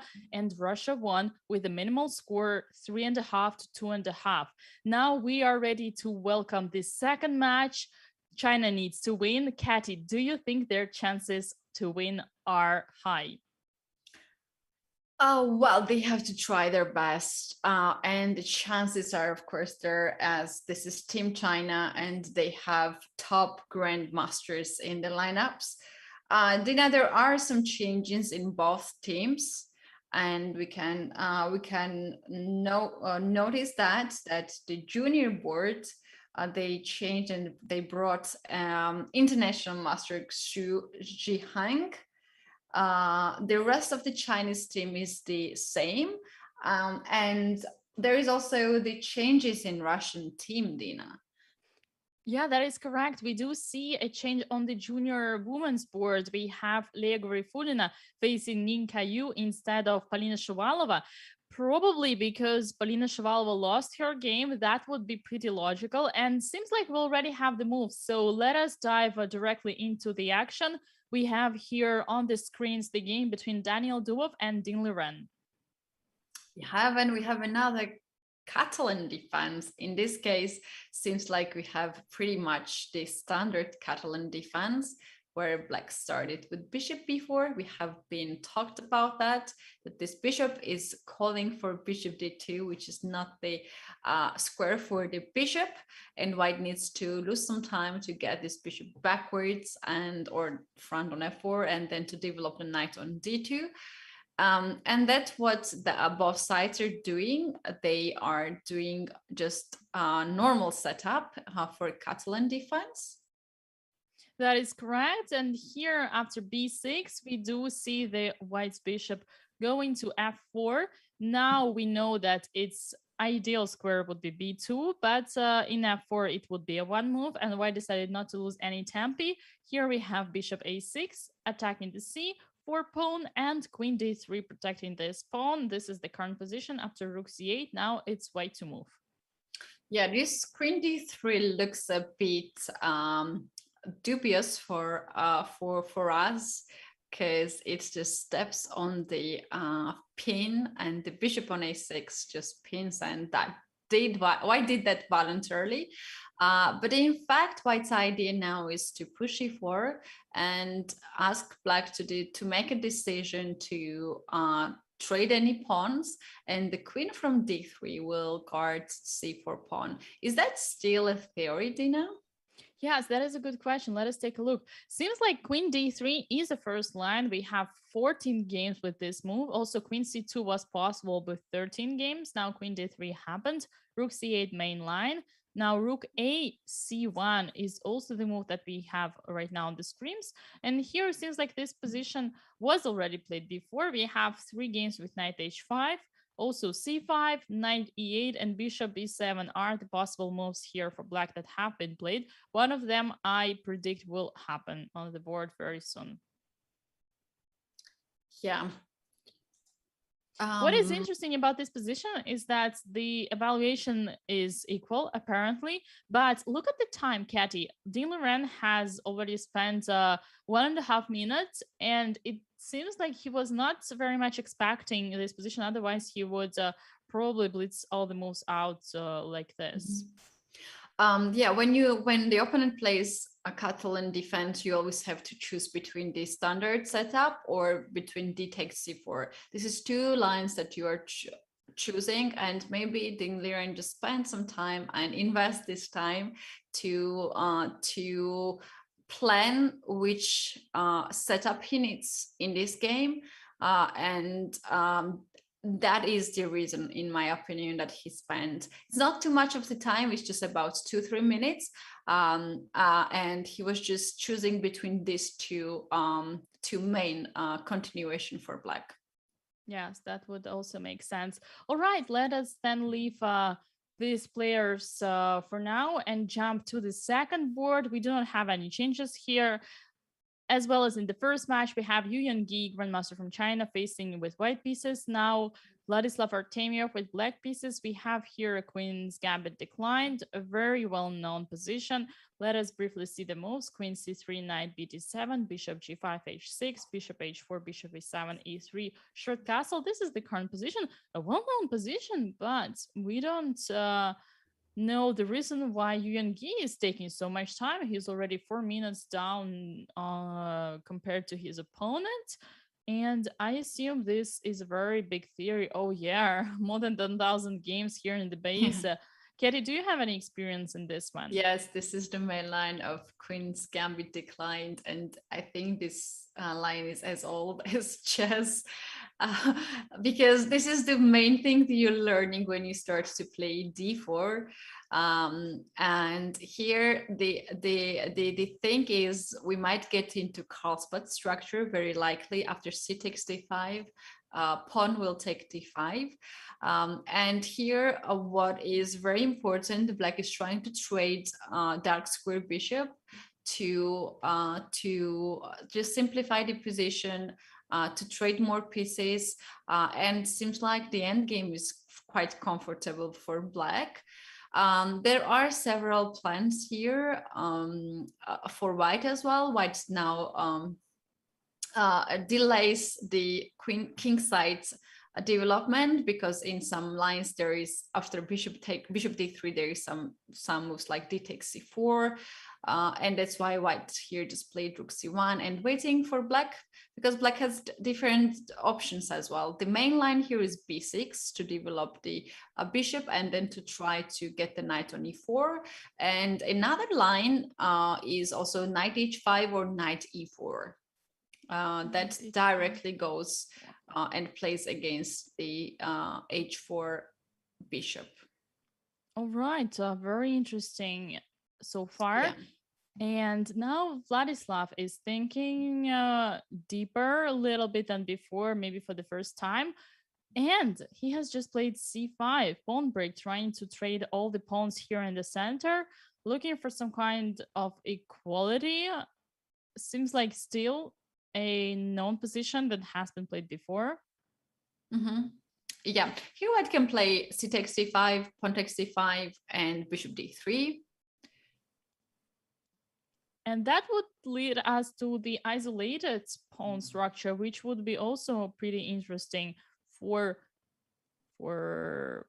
won with a minimal score 3.5 to 2.5. Now we are ready to welcome the second match. China needs to win. Katy, do you think their chances to win are high? Oh, well, they have to try their best. And the chances are, of course, there, as this is Team China and they have top grandmasters in the lineups. Dina, there are some changes in both teams. And we can notice that the junior board they changed and they brought international master Xu Zhihang. The rest of the Chinese team is the same. And there is also the changes in Russian team, Dina. Yeah, that is correct. We do see a change on the junior women's board. We have Leah Garifulina facing Ning Kaillou instead of Polina Shuvalova. Probably because Polina Shuvalova lost her game. That would be pretty logical. And seems like we already have the moves. So let us dive directly into the action. We have here on the screens the game between Daniel Dubov and Ding Liren. We have another Catalan defense. In this case, seems like we have pretty much the standard Catalan defense where Black started with bishop b4. We have been talked about that this bishop is calling for bishop d2, which is not the square for the bishop, and White needs to lose some time to get this bishop backwards and or front on f4, and then to develop the knight on d2. And that's what both sides are doing. They are doing just a normal setup for Catalan defense. That is correct. And here after b6, we do see the White's bishop going to f4. Now we know that its ideal square would be b2, but in f4 it would be a one move, and White decided not to lose any tempi. Here we have bishop a6 attacking the c4 pawn and queen d3 protecting this pawn. This is the current position after rook c8. Now it's White to move. Yeah, this queen d3 looks a bit dubious for us, because it just steps on the pin, and the bishop on a6 just pins, and White did that voluntarily. But in fact, White's idea now is to push e4 and ask Black to make a decision to trade any pawns, and the queen from d3 will guard c4 pawn. Is that still a theory, Dina? Yes, that is a good question. Let us take a look. Seems like queen d3 is the first line. We have 14 games with this move. Also, queen c2 was possible with 13 games. Now queen d3 happened. Rook c8 main line. Now rook a c1 is also the move that we have right now on the screens. And here it seems like this position was already played before. We have 3 games with knight h5. Also c5, knight e8, and bishop b7 are the possible moves here for Black that have been played. One of them I predict will happen on the board very soon. Yeah. What is interesting about this position is that the evaluation is equal, apparently. But look at the time, Katy. Ding Liren has already spent 1.5 minutes, and it seems like he was not very much expecting this position. Otherwise, he would probably blitz all the moves out like this. Yeah, when the opponent plays a Catalan defense, you always have to choose between the standard setup or between d takes c4. This is 2 lines that you are choosing, and maybe Ding Liren just spend some time and invest this time to plan which setup he needs in this game, and that is the reason, in my opinion, that he spent. It's not too much of the time. It's just about 2-3 minutes, and he was just choosing between these two main continuation for Black. Yes, that would also make sense. All right, let us then leave these players for now and jump to the second board. We do not have any changes here. As well as in the first match, we have Yu Yangyi, Grandmaster from China, facing with white pieces. Now, Vladislav Artemiev with black pieces. We have here a Queen's Gambit declined, a very well-known position. Let us briefly see the moves. Queen c3, knight bt7, bishop g5, h6, bishop h4, bishop e7, e3, short castle. This is the current position, a well-known position, but we don't know the reason why Yu Yangyi is taking so much time. He's already 4 minutes down compared to his opponent. And I assume this is a very big theory. Oh, yeah, more than 10,000 games here in the base. Katie, do you have any experience in this one? Yes, this is the main line of Queen's Gambit declined. And I think this line is as old as chess. Because this is the main thing that you're learning when you start to play d4. And here the thing is we might get into Carlsbad structure very likely after c takes d5. Pawn will take d5. And here what is very important, black is trying to trade dark square bishop to just simplify the position, to trade more pieces, and seems like the end game is quite comfortable for black. There are several plans here for white as well. White now delays the king side development, because in some lines there is, after bishop d3, there is some moves like d takes c4, and that's why white here just played rook c1 and waiting for black, because black has different options as well. The main line here is b6 to develop the bishop and then to try to get the knight on e4, and another line is also knight h5 or knight e4. That directly goes and plays against the h4 bishop. All right, very interesting so far. Yeah. And now Vladislav is thinking deeper a little bit than before, maybe for the first time. And he has just played c5, pawn break, trying to trade all the pawns here in the center, looking for some kind of equality. Seems like still a known position that has been played before. Mm-hmm. Yeah, here white can play c takes c5, pawn takes c5, and bishop d3. And that would lead us to the isolated pawn structure, which would be also pretty interesting for white.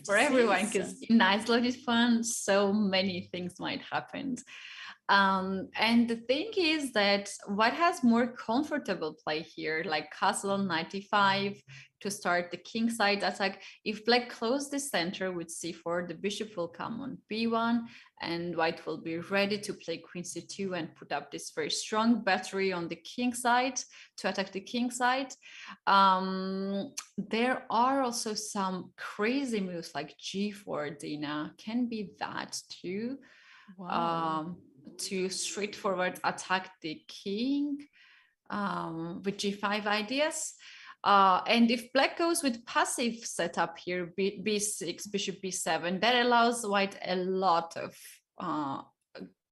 For everyone, because in isolated pawn, so many things might happen. And the thing is that white has more comfortable play here, like castle on 95 to start the king side attack. If black close the center with c4, the bishop will come on b1, and white will be ready to play queen c2 and put up this very strong battery on the king side to attack the king side. There are also some crazy moves like g4, Dina, can be that too. Wow. To straightforward attack the king with g5 ideas. And if black goes with passive setup here, b6, bishop b7, that allows white a lot of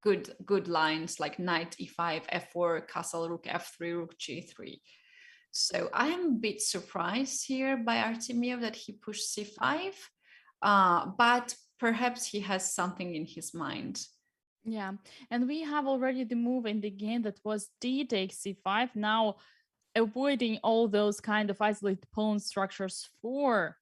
good lines like knight e5, f4, castle, rook f3, rook g3. So I am a bit surprised here by Artemiev that he pushed c5, but perhaps he has something in his mind. Yeah, and we have already the move in the game that was d takes c5, now avoiding all those kind of isolated pawn structures for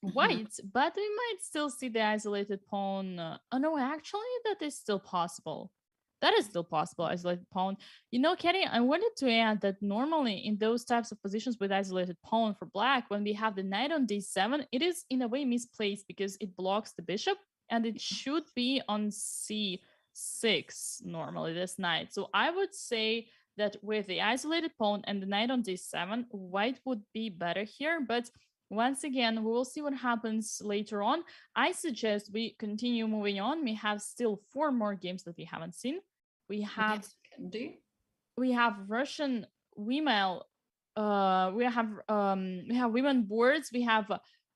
white, but we might still see the isolated pawn. Oh no, actually that is still possible. That is still possible, isolated pawn. You know, Katie, I wanted to add that normally in those types of positions with isolated pawn for black, when we have the knight on d7, it is in a way misplaced because it blocks the bishop, and it should be on c6 normally, this knight. So I would say that with the isolated pawn and the knight on d7, white would be better here. But once again, we will see what happens later on. I suggest we continue moving on. We have still 4 more games that we haven't seen. We have Russian women. We have women boards. We have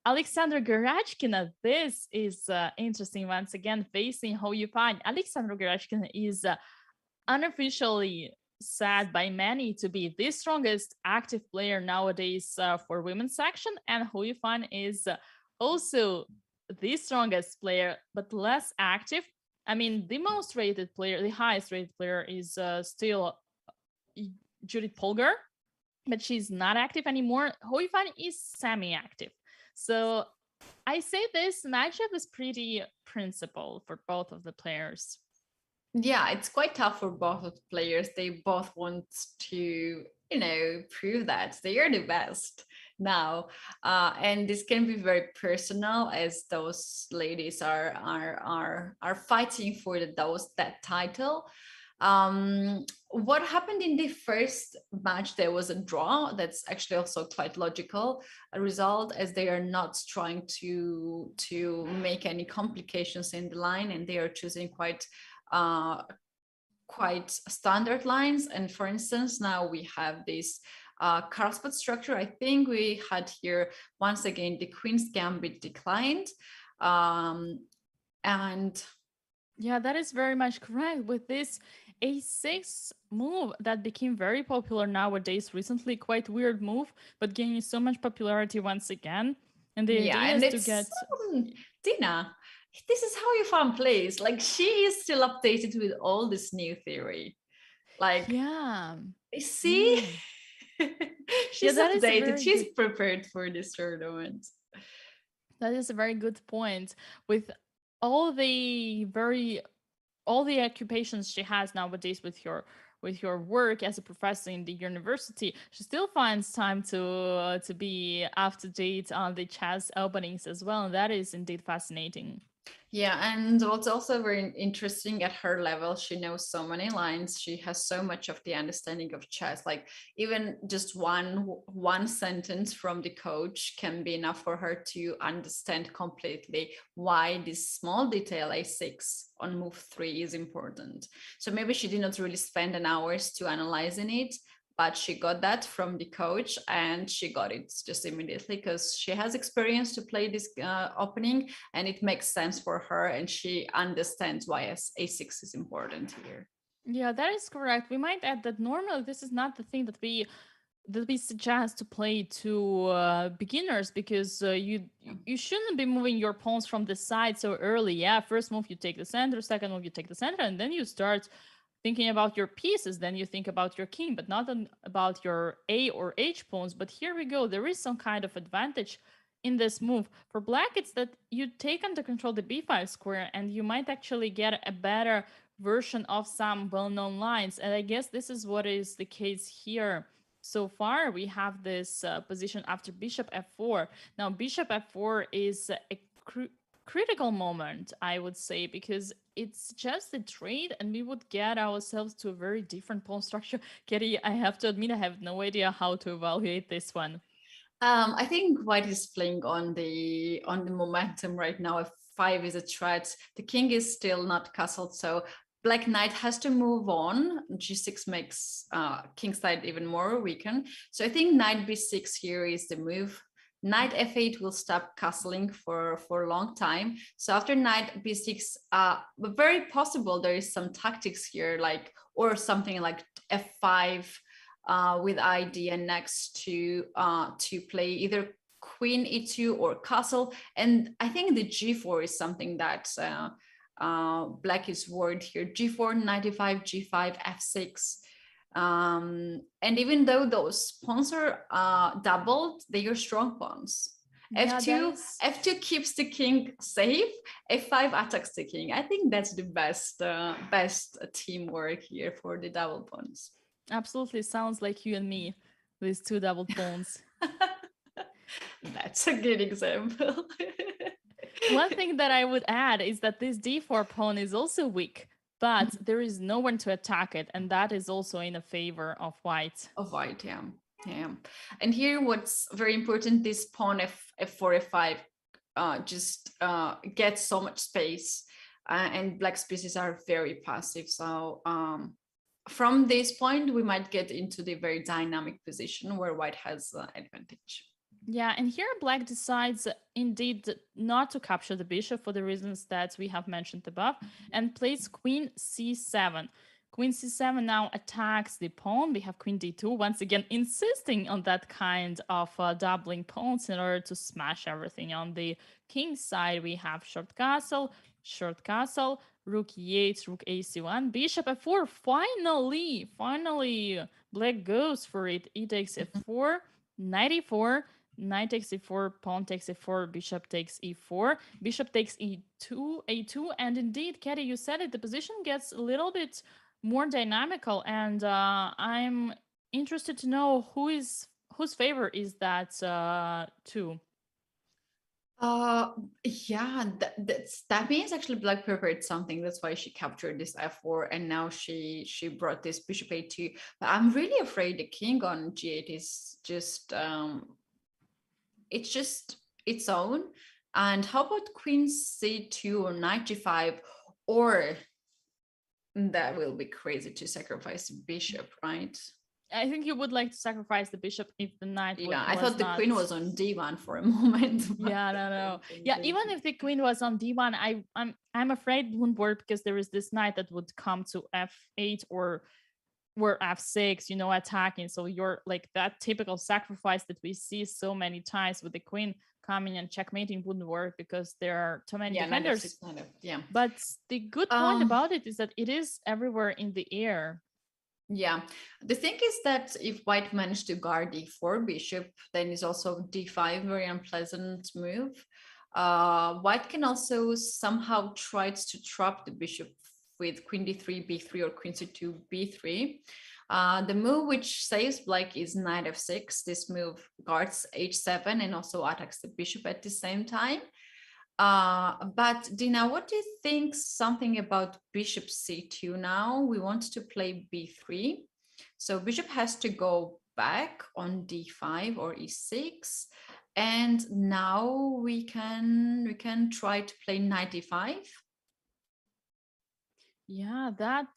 Alexandra Goryachkina. This is interesting. Once again, facing Hou Yifan. Alexandra Goryachkina is unofficially said by many to be the strongest active player nowadays for women's section, and Hou Yifan is also the strongest player, but less active. I mean, the most rated player, the highest rated player is still Judith Polgar, but she's not active anymore. Hou Yifan is semi-active. So I say this matchup is pretty principled for both of the players. Yeah, it's quite tough for both of the players. They both want to, prove that they are the best now, and this can be very personal, as those ladies are fighting for that title. What happened in the first match? There was a draw. That's actually also quite logical a result, as they are not trying to make any complications in the line, and they are choosing quite standard lines. And for instance, now we have this Carlsbad structure. I think we had here once again the Queen's Gambit declined, and yeah, that is very much correct. With this a6 move that became very popular nowadays, recently, quite weird move, but gaining so much popularity once again. And the yeah, idea and is to it's get Dina. This is how Yifan plays. Like, she is still updated with all this new theory. Like, yeah. see, she's That is a updated. very She's good prepared for this tournament. that is a very good point. With all the all the occupations she has nowadays with your work as a professor in the university, she still finds time to be up to date on the chess openings as well, and that is indeed fascinating. Yeah, and what's also very interesting, at her level, she knows so many lines. She has so much of the understanding of chess. Like, even just one sentence from the coach can be enough for her to understand completely why this small detail a6 on move 3 is important. So maybe she did not really spend an hours to analyzing it, but she got that from the coach, and she got it just immediately because she has experience to play this opening, and it makes sense for her, and she understands why a6 is important here. Yeah, that is correct. We might add that normally this is not the thing that we suggest to play to beginners, because you shouldn't be moving your pawns from the side so early. Yeah, first move you take the center, second move you take the center, and then you start thinking about your pieces. Then you think about your king, but not about your A or H pawns. But here we go. There is some kind of advantage in this move. For black, it's that you take under control the b5 square, and you might actually get a better version of some well-known lines. And I guess this is what is the case here. So far, we have this position after bishop f4. Now, bishop f4 is a critical moment, I would say, because it's just a trade and we would get ourselves to a very different pawn structure. Katie, I have to admit, I have no idea how to evaluate this one. I think white is playing on the momentum right now. F5 is a threat. The king is still not castled, so black knight has to move on. G6 makes king side even more weakened. So I think knight b6 here is the move. Knight f8 will stop castling for a long time. So after knight b6, very possible there is some tactics here, like, or something like f5 with idea next to play either queen e2 or castle. And I think the g4 is something that black is worried here. G4, 95, g5, f6. And even though those pawns are doubled, they are strong pawns. Yeah, F2 keeps the king safe. F5 attacks the king. I think that's the best teamwork here for the double pawns. absolutely sounds like you and me, these two double pawns. That's a good example. One thing that I would add is that this d4 pawn is also weak, but there is no one to attack it, and that is also in a favor of white. Of white, yeah. Yeah. And here what's very important, this pawn f4, f5 just gets so much space, and black's pieces are very passive. So from this point, we might get into the very dynamic position where white has advantage. Yeah, and here black decides indeed not to capture the bishop for the reasons that we have mentioned above, and plays queen c7. Queen c7 now attacks the pawn. We have queen d2, once again insisting on that kind of doubling pawns in order to smash everything. On the king's side, we have short castle, rook e8, rook ac1, bishop f4. Finally, black goes for it. E takes f4, knight e4, knight takes e4, pawn takes e4, bishop takes e4, bishop takes e2, and indeed, Katie, you said it, the position gets a little bit more dynamical, and I'm interested to know whose favor is that too. Yeah, that means actually black prepared something. That's why she captured this f4, and now she brought this bishop a2. But I'm really afraid the king on g8 is just it's just its own. And how about queen c2 or knight g5? Or that will be crazy to sacrifice the bishop, right? I think you would like to sacrifice the bishop if the knight Yeah, I thought the not... queen was on d1 for a moment. Yeah, no. Yeah, even if the queen was on d1, I'm afraid it wouldn't work because there is this knight that would come to f8 or f6, attacking. So you're like that typical sacrifice that we see so many times with the queen coming and checkmating wouldn't work because there are too many defenders. Yeah. But the good point about it is that it is everywhere in the air. Yeah, the thing is that if white managed to guard d4 bishop, then is also d5 very unpleasant move. White can also somehow try to trap the bishop with queen d3 b3 or queen c2 b3. The move which saves black is knight f6. This move guards h7 and also attacks the bishop at the same time. But Dina, what do you think something about bishop c2 now? We want to play b3. So bishop has to go back on d5 or e6. And now we can try to play knight d5. Yeah, that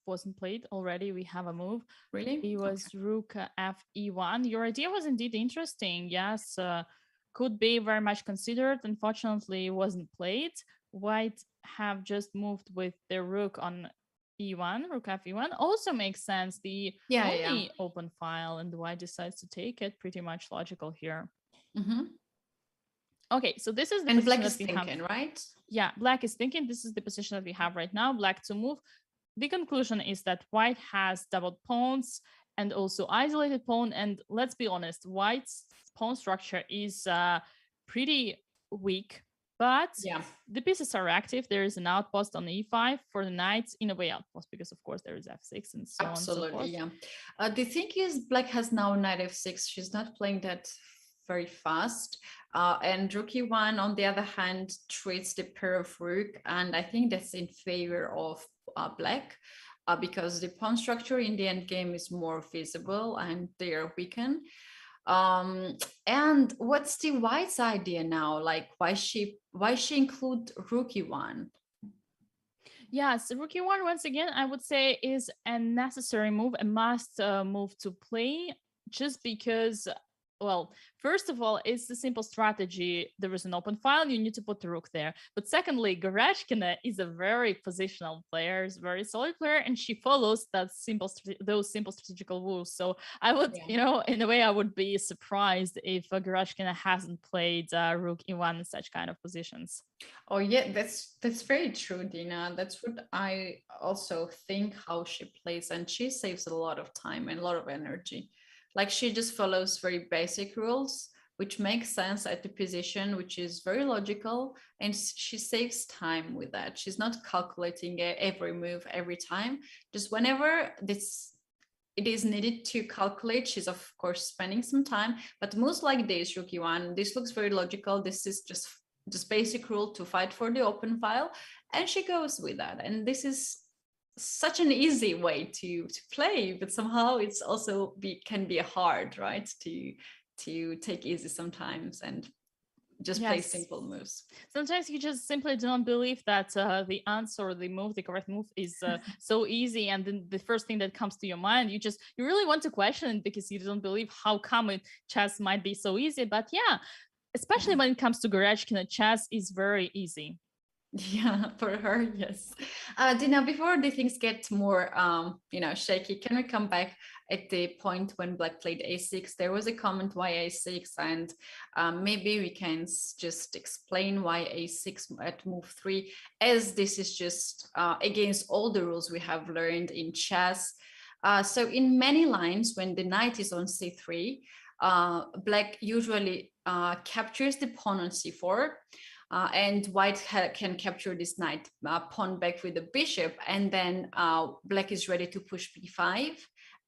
wasn't played already. We have a move. Really? It was rook fe1. Your idea was indeed interesting. Yes, could be very much considered. Unfortunately, it wasn't played. White have just moved with their rook on e1, rook fe1. Also makes sense. The only open file, and white decides to take it. Pretty much logical here. Okay, so this is the position black is that we thinking, have. Right? Yeah, black is thinking. This is the position that we have right now. Black to move. The conclusion is that white has doubled pawns and also isolated pawn. And let's be honest, white's pawn structure is pretty weak, but the pieces are active. There is an outpost on e5 for the knights, in a way outpost, because of course there is f6 and so on and so forth. Yeah. The thing is, black has now knight f6. She's not playing that very fast. And rook e1, on the other hand, treats the pair of rook, and I think that's in favor of black, because the pawn structure in the endgame is more visible and they are weakened. And what's the white's idea now? Like, why she include rook e1? Yes, rook e1, once again, I would say is a necessary move, a must move to play, just because, well, first of all, it's the simple strategy. There is an open file, you need to put the rook there. But secondly, Goryachkina is a very positional player, is a very solid player, and she follows those simple strategical rules. So I would, in a way, I would be surprised if Goryachkina hasn't played rook e1 in such kind of positions. Oh yeah, that's very true, Dina. That's what I also think, how she plays, and she saves a lot of time and a lot of energy. Like, she just follows very basic rules, which makes sense at the position, which is very logical, and she saves time with that. She's not calculating every move every time. Just whenever it is needed to calculate, she's of course spending some time. But moves like this, rook e1, this looks very logical. This is just basic rule to fight for the open file, and she goes with that. And this is such an easy way to play, but somehow it's also can be hard, right, to take easy sometimes and just play simple moves. Sometimes you just simply do not believe that the answer, or the correct move is so easy, and then the first thing that comes to your mind, you really want to question it because you don't believe how come chess might be so easy. But especially when it comes to Goryachkina, chess is very easy. Yeah, for her, yes. Dina, before the things get more, shaky, can we come back at the point when Black played a6? There was a comment why a6, and maybe we can just explain why a6 at move 3, as this is just against all the rules we have learned in chess. So in many lines, when the knight is on c3, Black usually captures the pawn on c4. And white can capture this knight pawn back with the bishop, and then Black is ready to push b5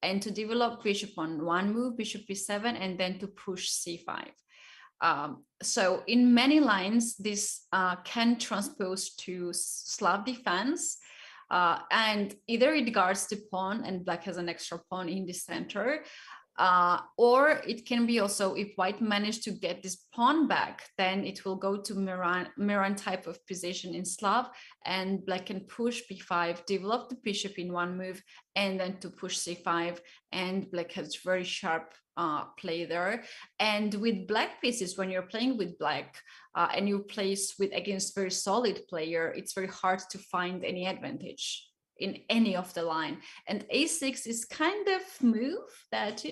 and to develop bishop on one move, bishop b7, and then to push c5. So in many lines, this can transpose to Slav defense, and either it guards the pawn and Black has an extra pawn in the center, or it can be also, if white managed to get this pawn back, then it will go to Miran type of position in Slav, and Black can push b5, develop the bishop in one move, and then to push c5, and Black has very sharp play there. And with Black pieces, when you're playing with Black and you place with against very solid player, it's very hard to find any advantage in any of the line. And a6 is kind of move that,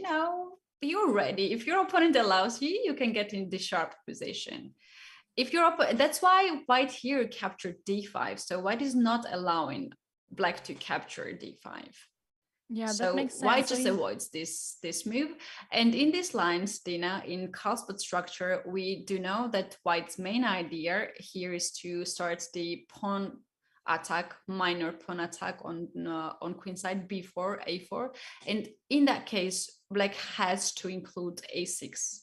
you're ready. If your opponent allows you, you can get in the sharp position. If your that's why white here captured d5. So white is not allowing Black to capture d5. Yeah, so that makes sense. white just avoids this move. And in these lines, Dina, in Carlsbad structure, we do know that white's main idea here is to start the pawn attack, minor pawn attack on queenside b4, a4, and in that case, Black has to include a6.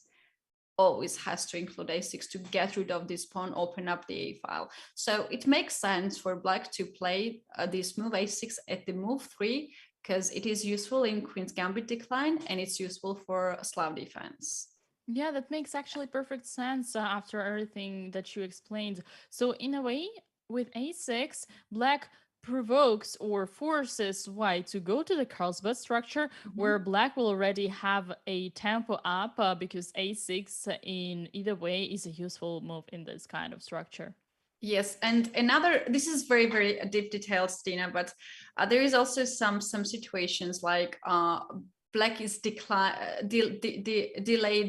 Always has to include a6 to get rid of this pawn, open up the a file. So it makes sense for Black to play this move a6 at the move 3, because it is useful in Queen's Gambit decline and it's useful for Slav defense. Yeah, that makes actually perfect sense after everything that you explained. So in a way, with a6, Black provokes or forces white to go to the Carlsbad structure, where Black will already have a tempo up because a6 in either way is a useful move in this kind of structure. Yes, and this is very, very deep details, Dina, but there is also some situations like Black is delayed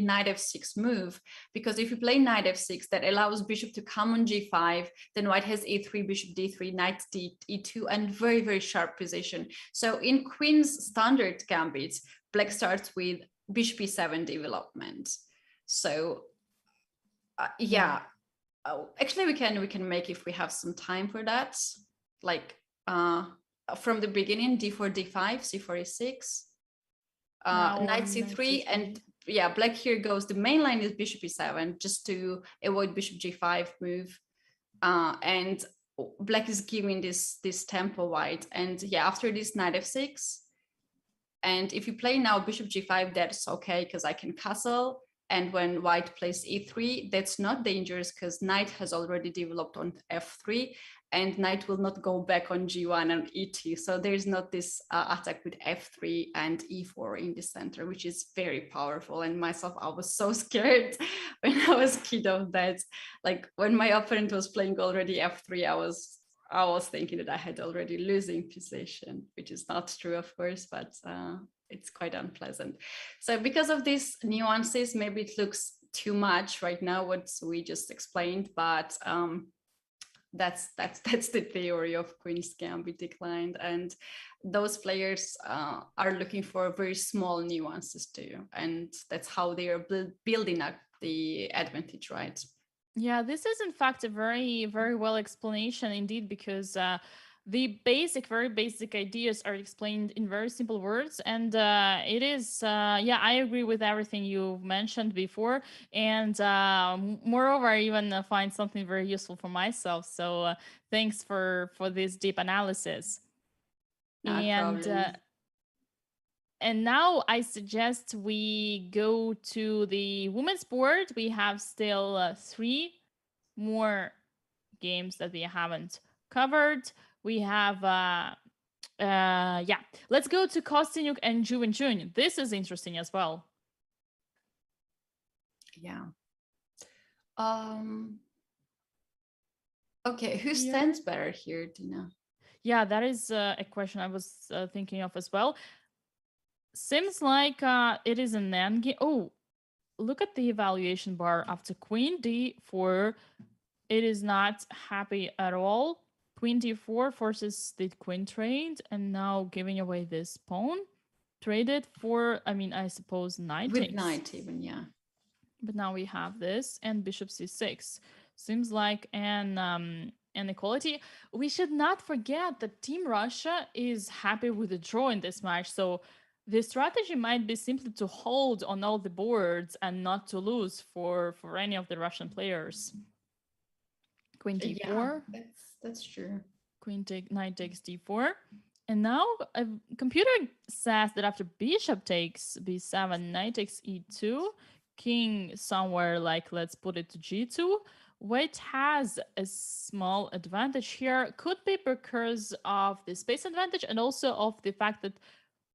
knight f6 move, because if you play knight f6, that allows bishop to come on g5, then white has a3, bishop d3, knight e2, and very, very sharp position. So in Queen's standard gambits, Black starts with bishop e7 development. So yeah. Oh, actually, we can make, if we have some time for that, like from the beginning, d4, d5, c4, e6, knight c3, and yeah, Black here goes. The main line is bishop e7, just to avoid bishop g5 move, and Black is giving this tempo white. And yeah, after this, knight f6, and if you play now bishop g5, that's okay because I can castle. And when white plays e3, that's not dangerous because knight has already developed on f3, and knight will not go back on g1 and e2. So there's not this attack with f3 and e4 in the center, which is very powerful. And myself, I was so scared when I was kid of that. Like when my opponent was playing already f3, I was thinking that I had already losing position, which is not true, of course, but it's quite unpleasant. So because of these nuances, maybe it looks too much right now, what we just explained, but that's the theory of Queen's Gambit declined. And those players are looking for very small nuances too. And that's how they are building up the advantage, right? Yeah, this is in fact a very, very well explanation indeed, because the very basic ideas are explained in very simple words. And it is, yeah, I agree with everything you mentioned before. And moreover, I even find something very useful for myself. So thanks for this deep analysis. Not problem. And now I suggest we go to the women's board. We have still 3 more games that we haven't covered. We have, yeah, let's go to Kosteniuk and Jun. This is interesting as well. Yeah. Okay, who here. stands better here, Dina? Yeah, that is a question I was thinking of as well. Seems like it is an endgame. Oh, look at the evaluation bar after queen d4. It is not happy at all. Queen d4 forces the queen trade, and now giving away this pawn. Traded for, I mean, I suppose knight With takes. knight even, yeah. But now we have this and bishop c6. Seems like an equality. We should not forget that Team Russia is happy with the draw in this match. So the strategy might be simply to hold on all the boards and not to lose for any of the Russian players. Queen Yeah, d4, that's true. knight takes d4. And now a computer says that after bishop takes b7, knight takes e2, king somewhere like, let's put it to g2. White has a small advantage here. Could be because of the space advantage and also of the fact that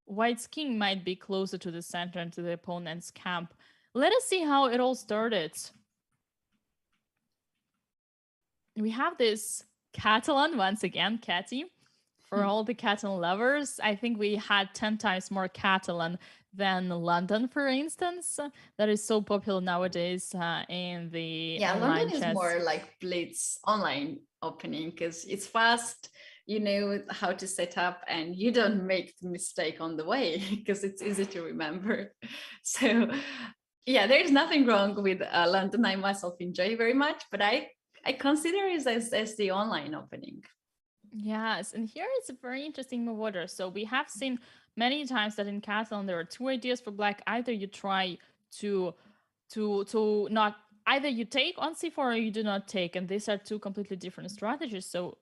White's king might be closer to the center and to the opponent's camp. Let us see how it all started. We have this Catalan once again, Catty. For all the Catalan lovers, I think we had 10 times more Catalan than London, for instance. That is so popular nowadays in the Yeah, online London is chess. more like Blitz online opening because it's fast, you know how to set up, and you don't make the mistake on the way because it's easy to remember. So, yeah, there's nothing wrong with London. I myself enjoy very much, but I consider it as the online opening. Yes, and here is a very interesting move order. So we have seen many times that in Catalan there are two ideas for black. Either you try to not, either you take on c4 or you do not take, and these are two completely different strategies. So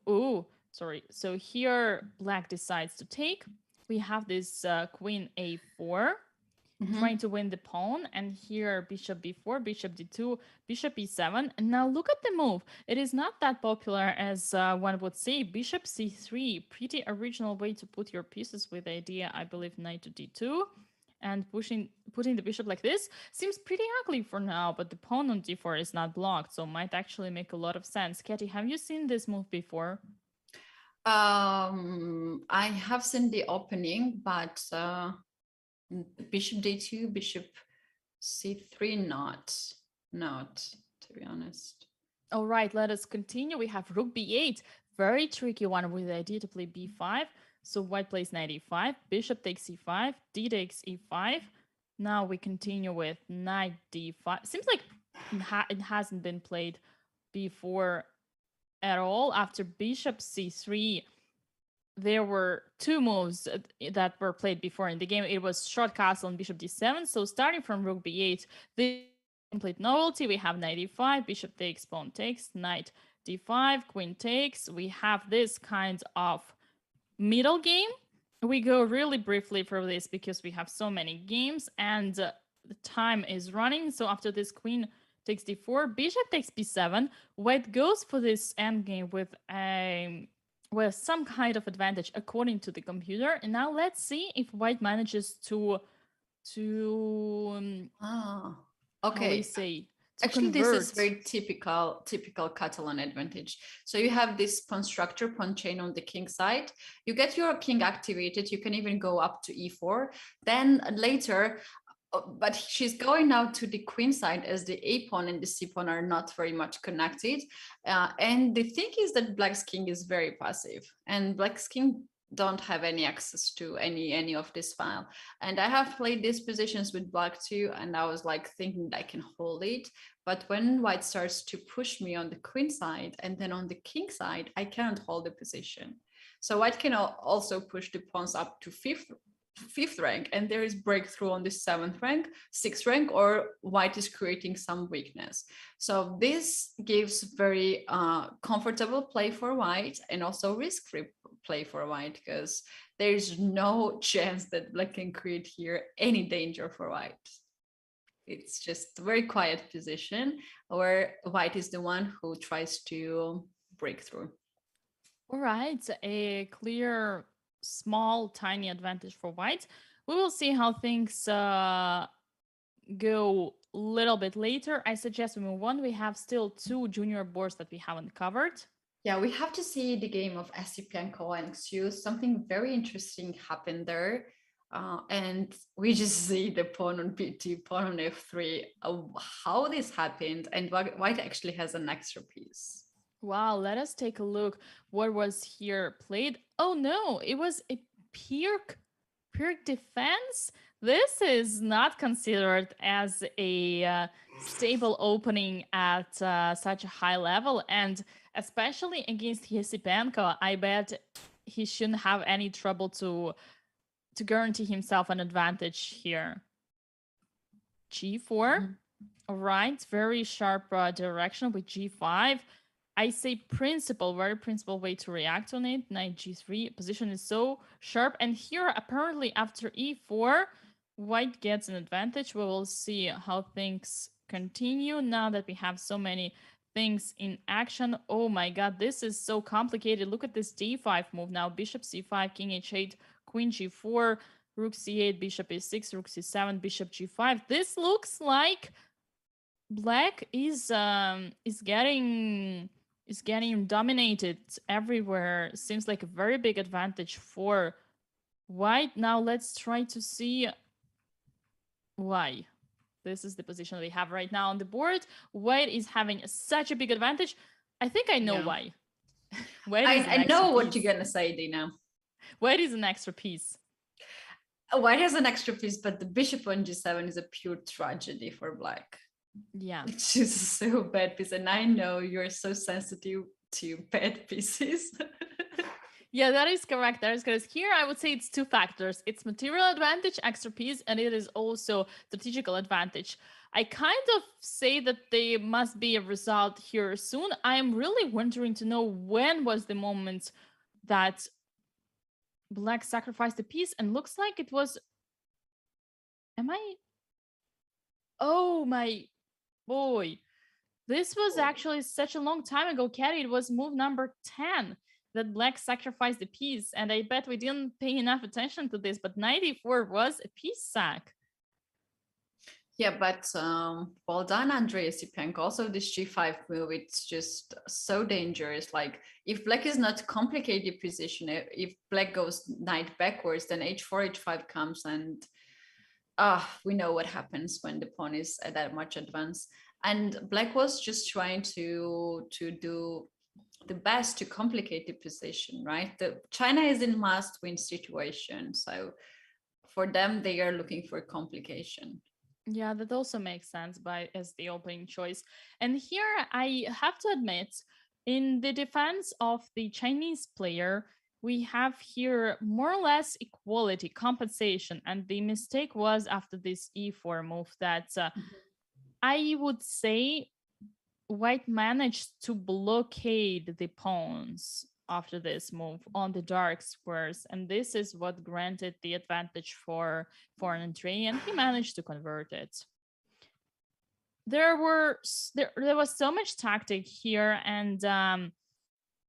so here black decides to take. We have this queen a4 trying to win the pawn, and here bishop b4, bishop d2, bishop e7. And now look at the move. It is not that popular as one would say. Bishop c3, pretty original way to put your pieces with the idea, I believe, knight to d2. And putting the bishop like this seems pretty ugly for now, but the pawn on d4 is not blocked, so might actually make a lot of sense. Katy, have you seen this move before? I have seen the opening, but bishop d2, bishop c3, not to be honest. All right, let us continue. We have rook b8, very tricky one with the idea to play b5. So white plays knight e5, bishop takes e5, d takes e5. Now we continue with knight d5. Seems like it hasn't been played before at all. After bishop c3, there were two moves that were played before in the game. It was short castle and bishop d7. So starting from rook b8, the complete novelty. We have knight e5, bishop takes, pawn takes, knight d5, queen takes. We have this kind of middle game. We go really briefly for this because we have so many games and the time is running. So after this, queen takes d4, bishop takes b7. White goes for this endgame with some kind of advantage according to the computer. And now let's see if white manages to how we Okay. say, to Actually, this is convert. very typical Catalan advantage. So you have this pawn structure, pawn chain on the king side. You get your king activated. You can even go up to e4. Then later, but she's going now to the queen side as the a pawn and the c pawn are not very much connected. And the thing is that black's king is very passive, and black's king don't have any access to any of this file. And I have played these positions with black too, and I was like thinking I can hold it. But when white starts to push me on the queen side and then on the king side, I cannot hold the position. So white can also push the pawns up to fifth rank, and there is breakthrough on the seventh rank, sixth rank, or white is creating some weakness. So this gives very comfortable play for white and also risk-free play for white, because there's no chance that black can create here any danger for white. It's just a very quiet position where white is the one who tries to break through. All right, a clear, small, tiny advantage for white. We will see how things go a little bit later. I suggest we move on. We have still two junior boards that we haven't covered. Yeah, we have to see the game of Asipenko and Xiu. Something very interesting happened there. And we just see the pawn on b2, pawn on f3, how this happened, and White actually has an extra piece. Wow, let us take a look. What was here played? Oh no, it was a Pirk defense. This is not considered as a stable opening at such a high level, and especially against Yesipenko, I bet he shouldn't have any trouble to guarantee himself an advantage here. G4. Mhm. All right, very sharp direction with G5. I say principal, very principal way to react on it. Knight G3, position is so sharp. And here, apparently, after E4, White gets an advantage. We will see how things continue now that we have so many things in action. Oh my god, this is so complicated. Look at this D5 move now. Bishop C5, King H8, Queen G4, Rook C8, Bishop E6, Rook C7, Bishop G5. This looks like Black is getting dominated everywhere. Seems like a very big advantage for White. Now let's try to see why. This is the position we have right now on the board. White is having such a big advantage. I think I know Yeah. why. White is an I extra know what piece. you're gonna say, Dina. White is an extra piece. White has an extra piece, but the bishop on g7 is a pure tragedy for Black. Yeah. It's just so bad piece, and I know you're so sensitive to bad pieces. Yeah, that is correct. That is correct. Here, I would say it's two factors. It's material advantage, extra piece, and it is also strategical advantage. I kind of say that there must be a result here soon. I am really wondering to know when was the moment that Black sacrificed the piece, and looks like it was. Am I? Oh my boy. This was actually such a long time ago, Caddy. It was move number 10 that Black sacrificed the piece. And I bet we didn't pay enough attention to this, but 94 was a piece sack. Yeah, but well done, Andrei Sipenko. Also, this g5 move, it's just so dangerous. Like, if Black is not complicated position, if Black goes knight backwards, then h4, h5 comes, and we know what happens when the pawn is at that much advance. And Black was just trying to do the best to complicate the position, right? China is in must-win situation, so for them, they are looking for complication. Yeah, that also makes sense as the opening choice. And here I have to admit, in the defense of the Chinese player, we have here more or less equality, compensation. And the mistake was after this e4 move that I would say White managed to blockade the pawns after this move on the dark squares, and this is what granted the advantage for Andrei, and he managed to convert it. There was so much tactic here, and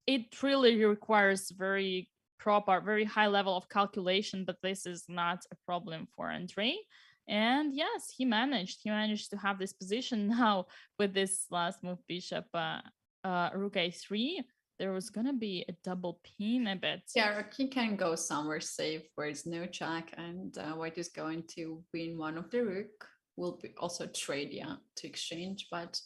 it really requires very proper, very high level of calculation, but this is not a problem for Andrei. And yes, he managed to have this position now with this last move, bishop rook a3. There was gonna be a double pin, I bet. Yeah, he can go somewhere safe where it's no check, and White is going to win one of the rook. Will be also trade, yeah, to exchange, but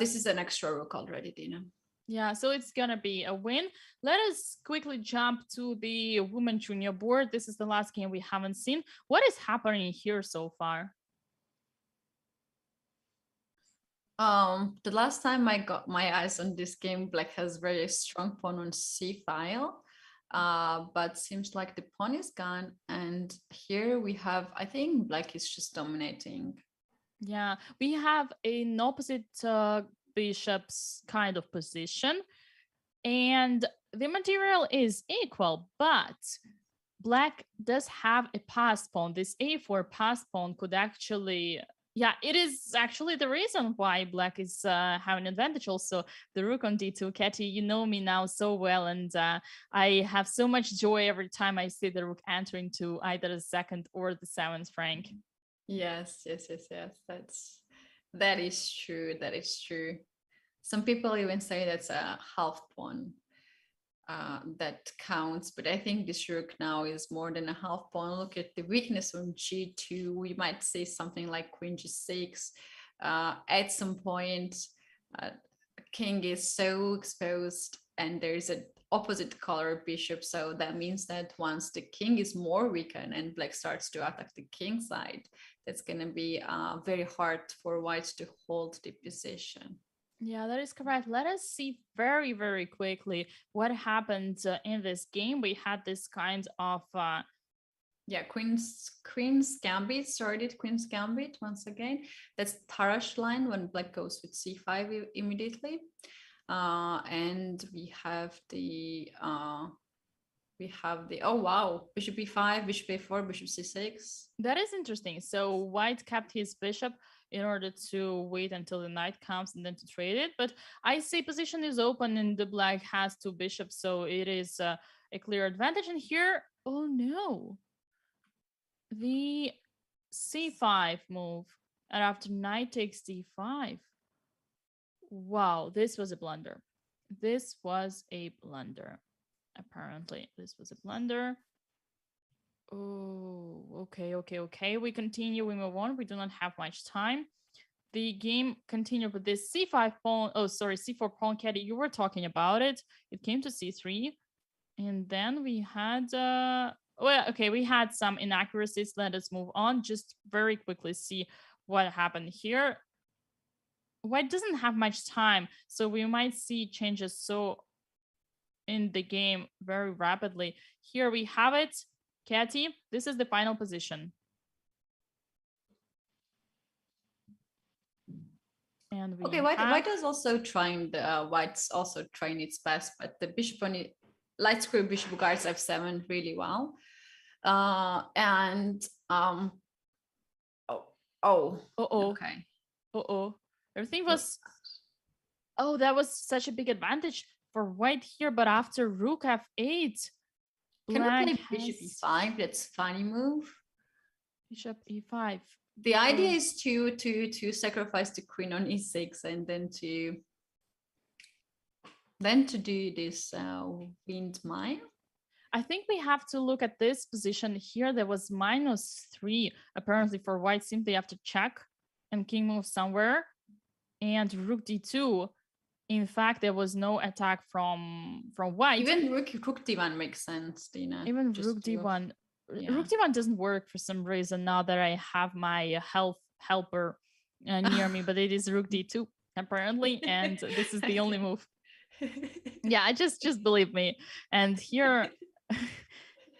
this is an extra rook already, Dina. Yeah, so it's gonna be a win. Let us quickly jump to the women junior board. This is the last game we haven't seen. What is happening here so far? The last time I got my eyes on this game, Black has very strong pawn on c file, but seems like the pawn is gone, and here we have, I think Black is just dominating. Yeah, we have an opposite bishop's kind of position, and the material is equal, but Black does have a pass pawn. This a4 pass pawn could actually, yeah, it is actually the reason why Black is having an advantage. Also, the rook on d2. Katy, you know me now so well, and I have so much joy every time I see the rook entering to either the second or the seventh rank. Yes. That is true. That is true. Some people even say that's a half pawn that counts, but I think this rook now is more than a half pawn. Look at the weakness on g2. We might see something like queen g6. At some point, king is so exposed, and there's an opposite color bishop, so that means that once the king is more weakened and black starts to attack the king side, that's going to be very hard for white to hold the position. Yeah, that is correct. Let us see very, very quickly what happened in this game. We had this kind of yeah, Queen's Gambit started. Queen's Gambit once again. That's Tarrasch line when black goes with c5 immediately. And we have the oh wow, bishop e5, bishop a4, bishop c6. That is interesting. So white kept his bishop in order to wait until the knight comes and then to trade it. But I say position is open and the black has two bishops, so it is a clear advantage. And here, oh no, the c5 move, and after knight takes d5. Wow, this was a blunder. This was a blunder. Apparently, this was a blunder. Oh, okay. We continue, we move on. We do not have much time. The game continued with this c5 pawn. Oh, sorry, c4 pawn, Katie. You were talking about it. It came to c3. And then we had, well, okay, we had some inaccuracies. Let us move on. Just very quickly see what happened here. White doesn't have much time, so we might see changes so in the game very rapidly. Here we have it. Katy, this is the final position. And okay, white is also trying the white's also trying its best, but the bishop on it, light square bishop guards f7 really well. Okay. Everything was, oh, that was such a big advantage for white here, but after rook f8, can we play bishop e5? That's a funny move. Bishop e5. The idea is to sacrifice the queen on e6 and then to do this windmine. I think we have to look at this position here. There was -3 apparently for white. Simply have to check and king moves somewhere, and rook d2. In fact, there was no attack from white. Even rook d1 makes sense, Dina. Even rook d1. Yeah. Rook d1 doesn't work for some reason now that I have my helper near me, but it is rook d2 apparently, and this is the only move. Yeah, just believe me. And here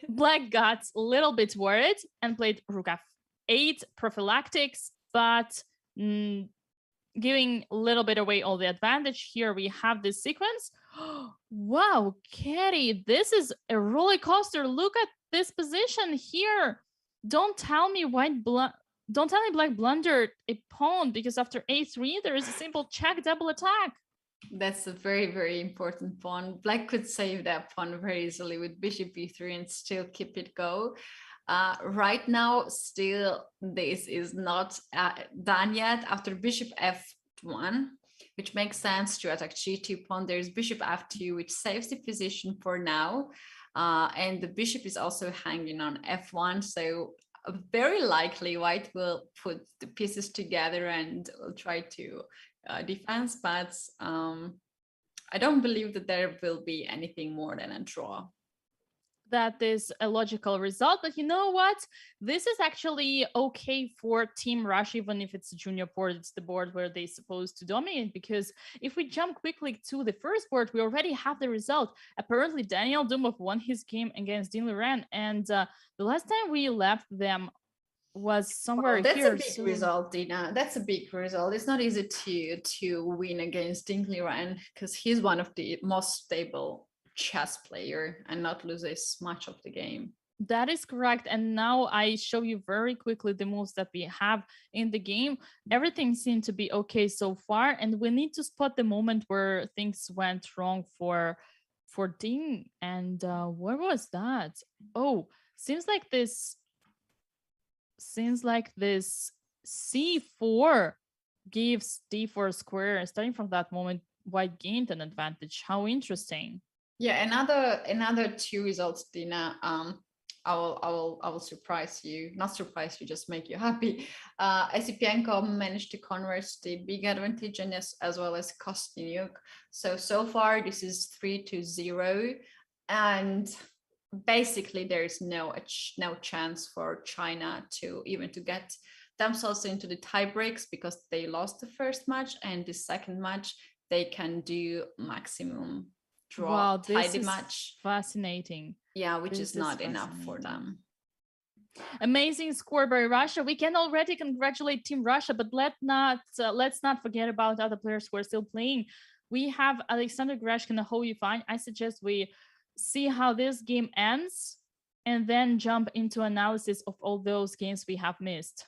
black got a little bit worried and played rook f8 prophylactics, but giving a little bit away all the advantage. Here we have this sequence. Wow, Katie, this is a roller coaster. Look at this position here. Don't tell me black blundered a pawn, because after a3 there is a simple check double attack. That's a very, very important pawn. Black could save that pawn very easily with bishop e3 and still keep it go. Right now, still, this is not done yet. After bishop f1, which makes sense to attack g2 pawn, there's bishop f2, which saves the position for now. And the bishop is also hanging on f1, so very likely white will put the pieces together and will try to defense, but I don't believe that there will be anything more than a draw. That is a logical result, but you know what? This is actually okay for Team Rush, even if it's a junior board. It's the board where they're supposed to dominate, because if we jump quickly to the first board, we already have the result. Apparently, Daniel Dubov won his game against Dean Liren, and the last time we left them was somewhere that's here. That's a big result, Dina. That's a big result. It's not easy to win against Dean Liren, because he's one of the most stable chess player and not loses much of the game. That is correct. And now I show you very quickly the moves that we have in the game. Everything seemed to be okay so far, and we need to spot the moment where things went wrong for Dean. And where was that? Oh, seems like this c4 gives d4 square. Starting from that moment, white gained an advantage. How interesting. Yeah, another two results, Dina. I will surprise you, not surprise you, just make you happy. Esipienko managed to convert the big advantage, and as well as Kosteniuk. So far this is 3-0, and basically there is no chance for China to even to get themselves into the tie breaks, because they lost the first match, and the second match they can do maximum draw, Wow, tie this the is match. fascinating. Yeah, which This is not enough for them. Amazing score by Russia. We can already congratulate Team Russia, but let's not forget about other players who are still playing. We have Alexander Goryachkina, Hou Yifan. I suggest we see how this game ends and then jump into analysis of all those games we have missed.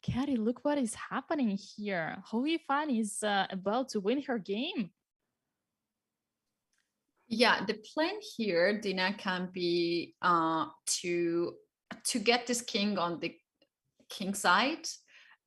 Katie, look what is happening here. Hou Yifan is about to win her game. Yeah, the plan here, Dina, can be to get this king on the king side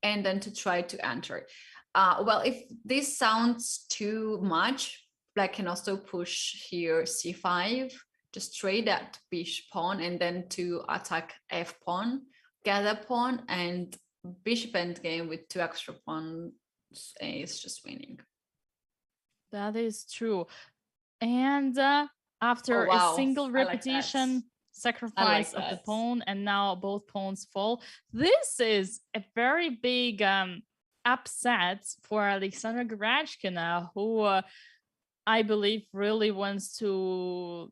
and then to try to enter. Well, if this sounds too much, black can also push here c5, just trade that bishop pawn, and then to attack f pawn, get a pawn, and bishop endgame with 2 extra pawns is just winning. That is true. And after a single repetition, sacrifice of the pawn, and now both pawns fall. This is a very big upset for Alexander Goryachkina, who I believe really wants to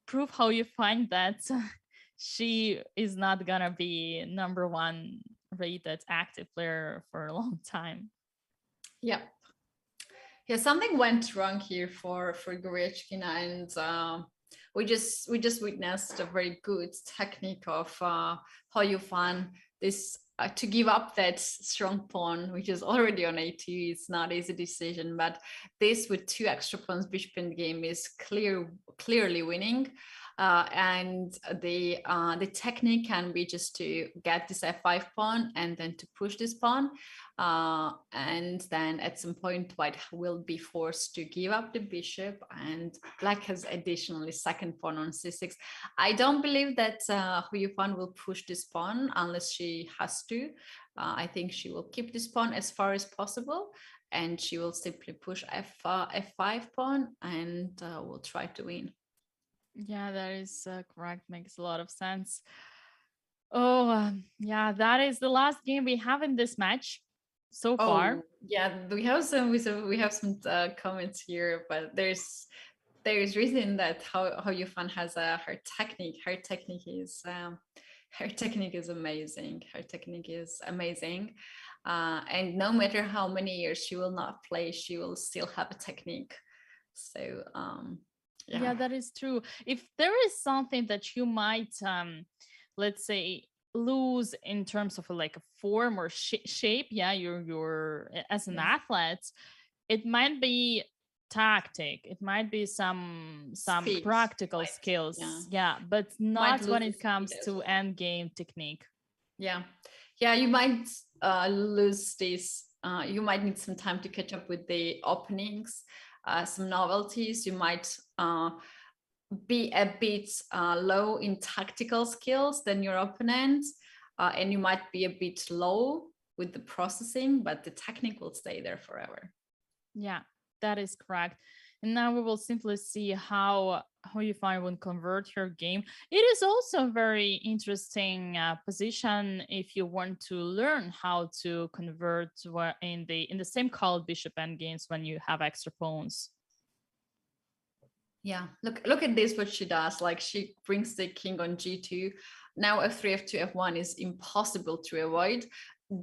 prove how you find that she is not gonna be #1 rated active player for a long time. Yep. Yeah, something went wrong here for Goryachkina, and we just witnessed a very good technique of Hou Yifan. This to give up that strong pawn, which is already on a2, it's not easy decision. But this with 2 extra pawns, bishop in the game, is clearly winning. And the technique can be just to get this f5 pawn and then to push this pawn, and then at some point white will be forced to give up the bishop, and black has additionally second pawn on c6. I don't believe that Hou Yifan will push this pawn unless she has to. I think she will keep this pawn as far as possible, and she will simply push f5 pawn, and will try to win. Yeah, that is correct. Makes a lot of sense. Oh, yeah, that is the last game we have in this match so far. Yeah, we have some comments here, but there's reason that Hou Yifan has her technique. Her technique is amazing. Her technique is amazing. And no matter how many years she will not play, she will still have a technique. So yeah, that is true. If there is something that you might let's say lose in terms of like a form or shape, yeah, you're as an athlete, it might be tactic, it might be some speed, practical skills, but not when it comes to end game technique. Yeah, you might lose this. You might need some time to catch up with the openings, some novelties. You might be a bit low in tactical skills than your opponent, and you might be a bit low with the processing, but the technique will stay there forever. Yeah, that is correct. And now we will simply see how Hou Yifan will convert her game. It is also a very interesting position if you want to learn how to convert in the same called bishop endgames when you have extra pawns. Yeah, look at this, what she does. Like, she brings the king on g2. Now f3, f2, f1 is impossible to avoid.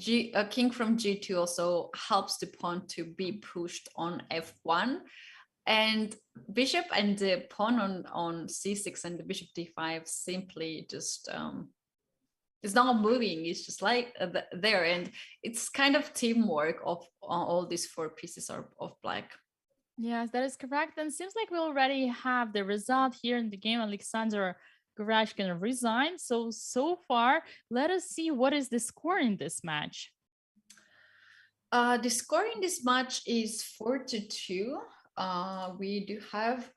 King from g2 also helps the pawn to be pushed on f1. And bishop and the pawn on c6 and the bishop d5 simply just it's not moving. It's just like there. And it's kind of teamwork of all these 4 pieces of black. Yes, that is correct. And it seems like we already have the result here in the game. Alexander Goryachkina resigned. So far, let us see what is the score in this match. The score in this match is 4-2. We do have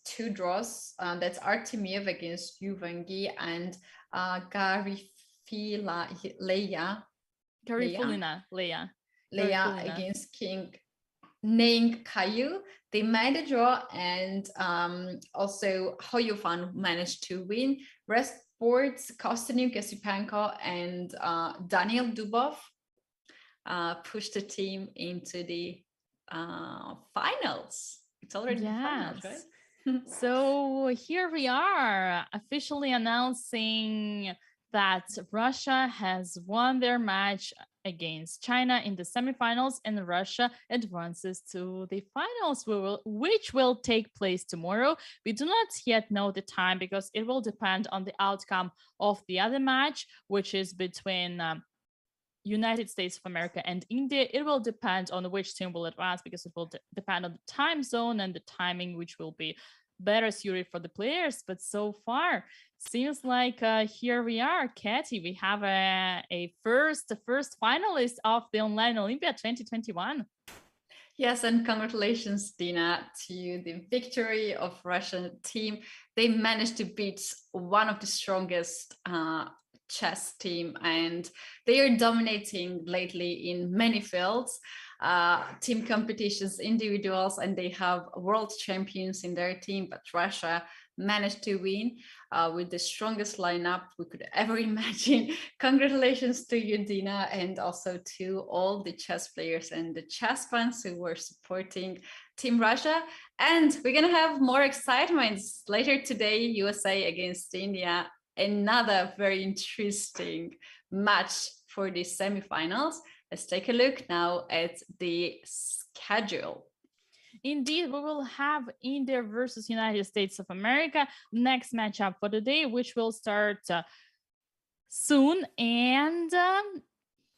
two draws. That's Artemiev against Yuvangi and Leia Leia. against King Ning Kaillou. They made a draw, and also Hoyofan managed to win. Rest boards, Kosteniuk, Yasipenko, and Daniel Dubov pushed the team into the finals. It's already the finals, right? So here we are, officially announcing that Russia has won their match against China in the semifinals, and Russia advances to the finals, which will take place tomorrow. We do not yet know the time because it will depend on the outcome of the other match, which is between United States of America and India. It will depend on which team will advance because it will depend on the time zone and the timing, which will be better suited for the players. But so far, seems like here we are, Katie. We have the first finalist of the Online Olympiad 2021. Yes, and congratulations, Dina, to the victory of Russian team. They managed to beat one of the strongest chess team, and they are dominating lately in many fields, team competitions, individuals, and they have world champions in their team. But Russia managed to win with the strongest lineup we could ever imagine. Congratulations to you, Dina, and also to all the chess players and the chess fans who were supporting Team Russia. And we're gonna have more excitements later today, USA against India. Another very interesting match for the semifinals. Let's take a look now at the schedule. Indeed, we will have India versus United States of America, next matchup for the day, which will start soon. And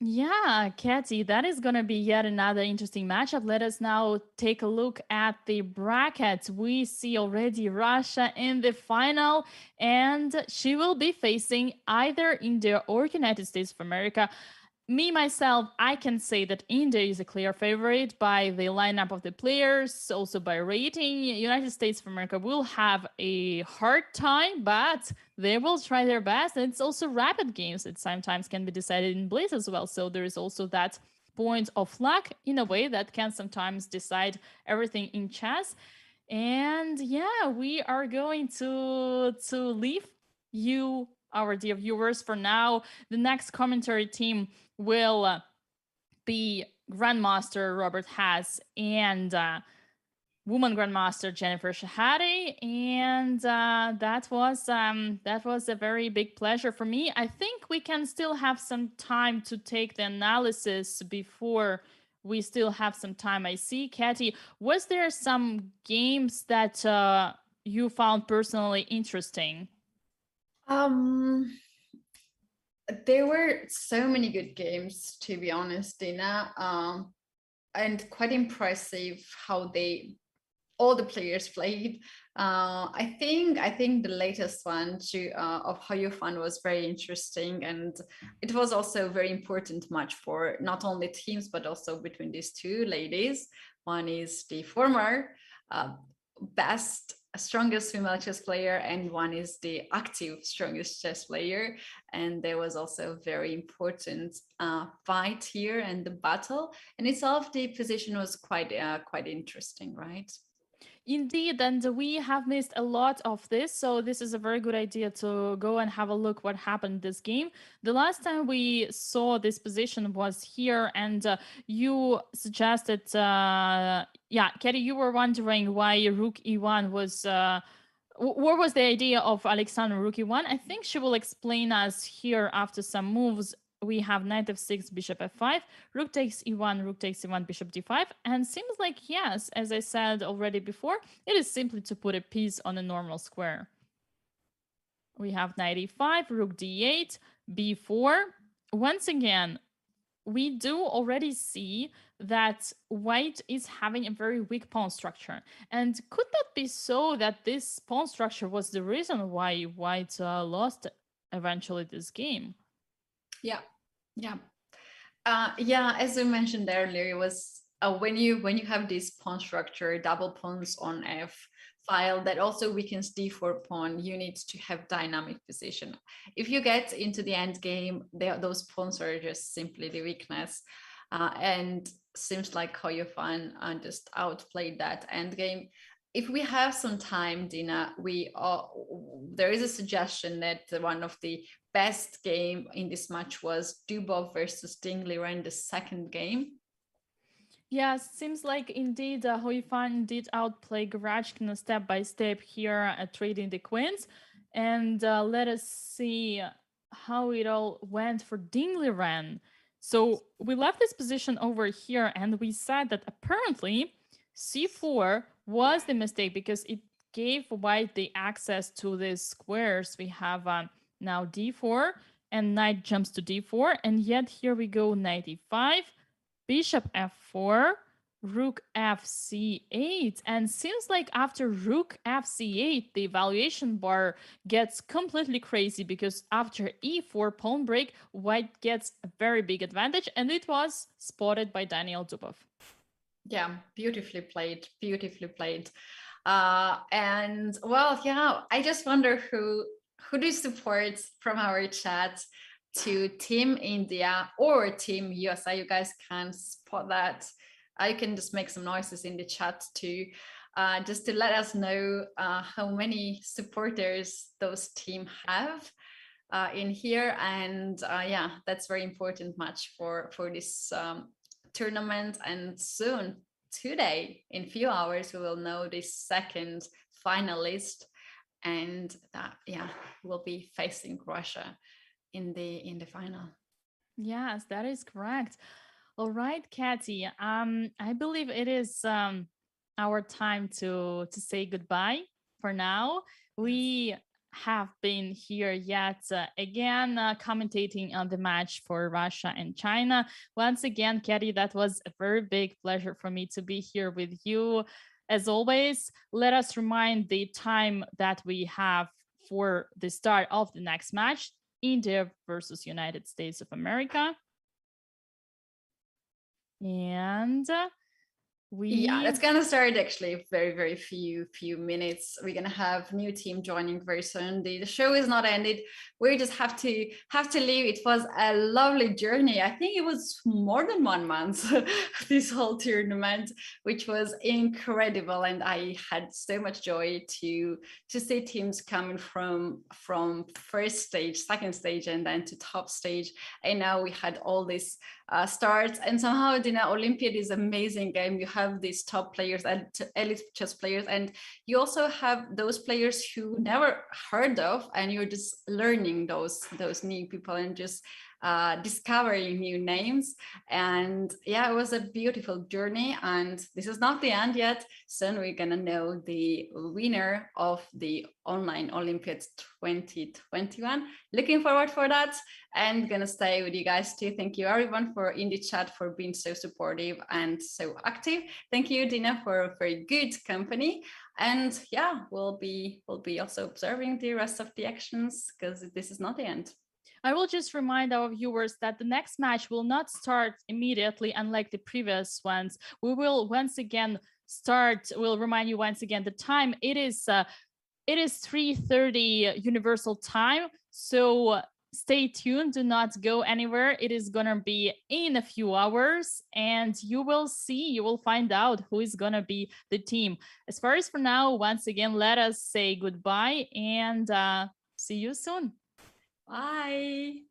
yeah, Katie, that is going to be yet another interesting matchup. Let us now take a look at the bracket. We see already Russia in the final, and she will be facing either India or United States of America. Me, myself, I can say that India is a clear favorite by the lineup of the players, also by rating. United States of America will have a hard time, but they will try their best. And it's also rapid games that sometimes can be decided in blitz as well. So there is also that point of luck in a way that can sometimes decide everything in chess. And yeah, we are going to leave you, our dear viewers, for now. The next commentary team will be Grandmaster Robert Haas and woman Grandmaster Jennifer Shahade, and that was a very big pleasure for me. I think we can still have some time to take the analysis before we still have some time. I see, Katie, was there some games that you found personally interesting? There were so many good games, to be honest, Dina, and quite impressive how all the players played. I think the latest one of Hoyofan was very interesting, and it was also a very important match for not only teams but also between these two ladies. One is the former strongest female chess player, and one is the active strongest chess player. And there was also a very important fight here and the battle, and itself the position was quite interesting, right? Indeed, and we have missed a lot of this, so this is a very good idea to go and have a look what happened this game. The last time we saw this position was here, and you suggested, yeah, Katie, you were wondering why Rook E1 was. What was the idea of Alexander Rook E1? I think she will explain us here after some moves. We have knight f6, bishop f5, rook takes e1, rook takes e1, bishop d5, and seems like, yes, as I said already before, it is simply to put a piece on a normal square. We have knight e5, rook d8, b4. Once again, we do already see that white is having a very weak pawn structure. And could that be so that this pawn structure was the reason why white lost eventually this game? Yeah. Yeah, as I mentioned earlier, it was when you have this pawn structure, double pawns on F file that also weakens D4 pawn, you need to have dynamic position. If you get into the end game, those pawns are just simply the weakness. And seems like Koyofan just outplayed that end game. If we have some time, Dina, there is a suggestion that one of the best game in this match was Dubov versus Dingley in the second game. Yeah, seems like indeed Hoifan did outplay Goryachkina step by step here at trading the queens. And let us see how it all went for Dingley Ren. So we left this position over here and we said that apparently c4 was the mistake because it gave white the access to these squares. We have now d4 and knight jumps to d4, and yet here we go knight e5, bishop f4, rook fc8, and seems like after rook fc8 the evaluation bar gets completely crazy because after e4 pawn break white gets a very big advantage, and it was spotted by Daniel Dubov. Yeah, beautifully played, beautifully played. And well, yeah, I just wonder who do you support from our chat to Team India or Team USA. You guys can spot that. You can just make some noises in the chat too, just to let us know how many supporters those team have in here. And yeah, that's very important match for this tournament. And soon, today, in few hours, we will know the second finalist, and that will be facing Russia in the final. Yes, that is correct. All right, Katy. I believe it is our time to say goodbye for now. We have been here yet again commentating on the match for Russia and China. Once again, Katy, that was a very big pleasure for me to be here with you. As always, let us remind the time that we have for the start of the next match: India versus United States of America. And that's gonna start actually very few minutes. We're gonna have new team joining very soon. The show is not ended. We just have to leave. It was a lovely journey. I think it was more than 1 month this whole tournament, which was incredible, and I had so much joy to see teams coming from first stage, second stage, and then to top stage. And now we had all this starts, and somehow the Olympiad is amazing game. You have these top players and elite chess players, and you also have those players who never heard of, and you're just learning those new people and just discovering new names. And yeah, it was a beautiful journey, and this is not the end yet. Soon we're gonna know the winner of the Online Olympiad 2021. Looking forward for that, and gonna stay with you guys too. Thank you everyone for in the chat for being so supportive and so active. Thank you, Dina, for very good company. And yeah, we'll be also observing the rest of the actions, because this is not the end. I will just remind our viewers that the next match will not start immediately, unlike the previous ones. We will once again we'll remind you once again the time. It is 3:30 Universal Time, so stay tuned, do not go anywhere. It is gonna be in a few hours, and you will find out who is gonna be the team. As far as for now, once again, let us say goodbye and see you soon. Bye.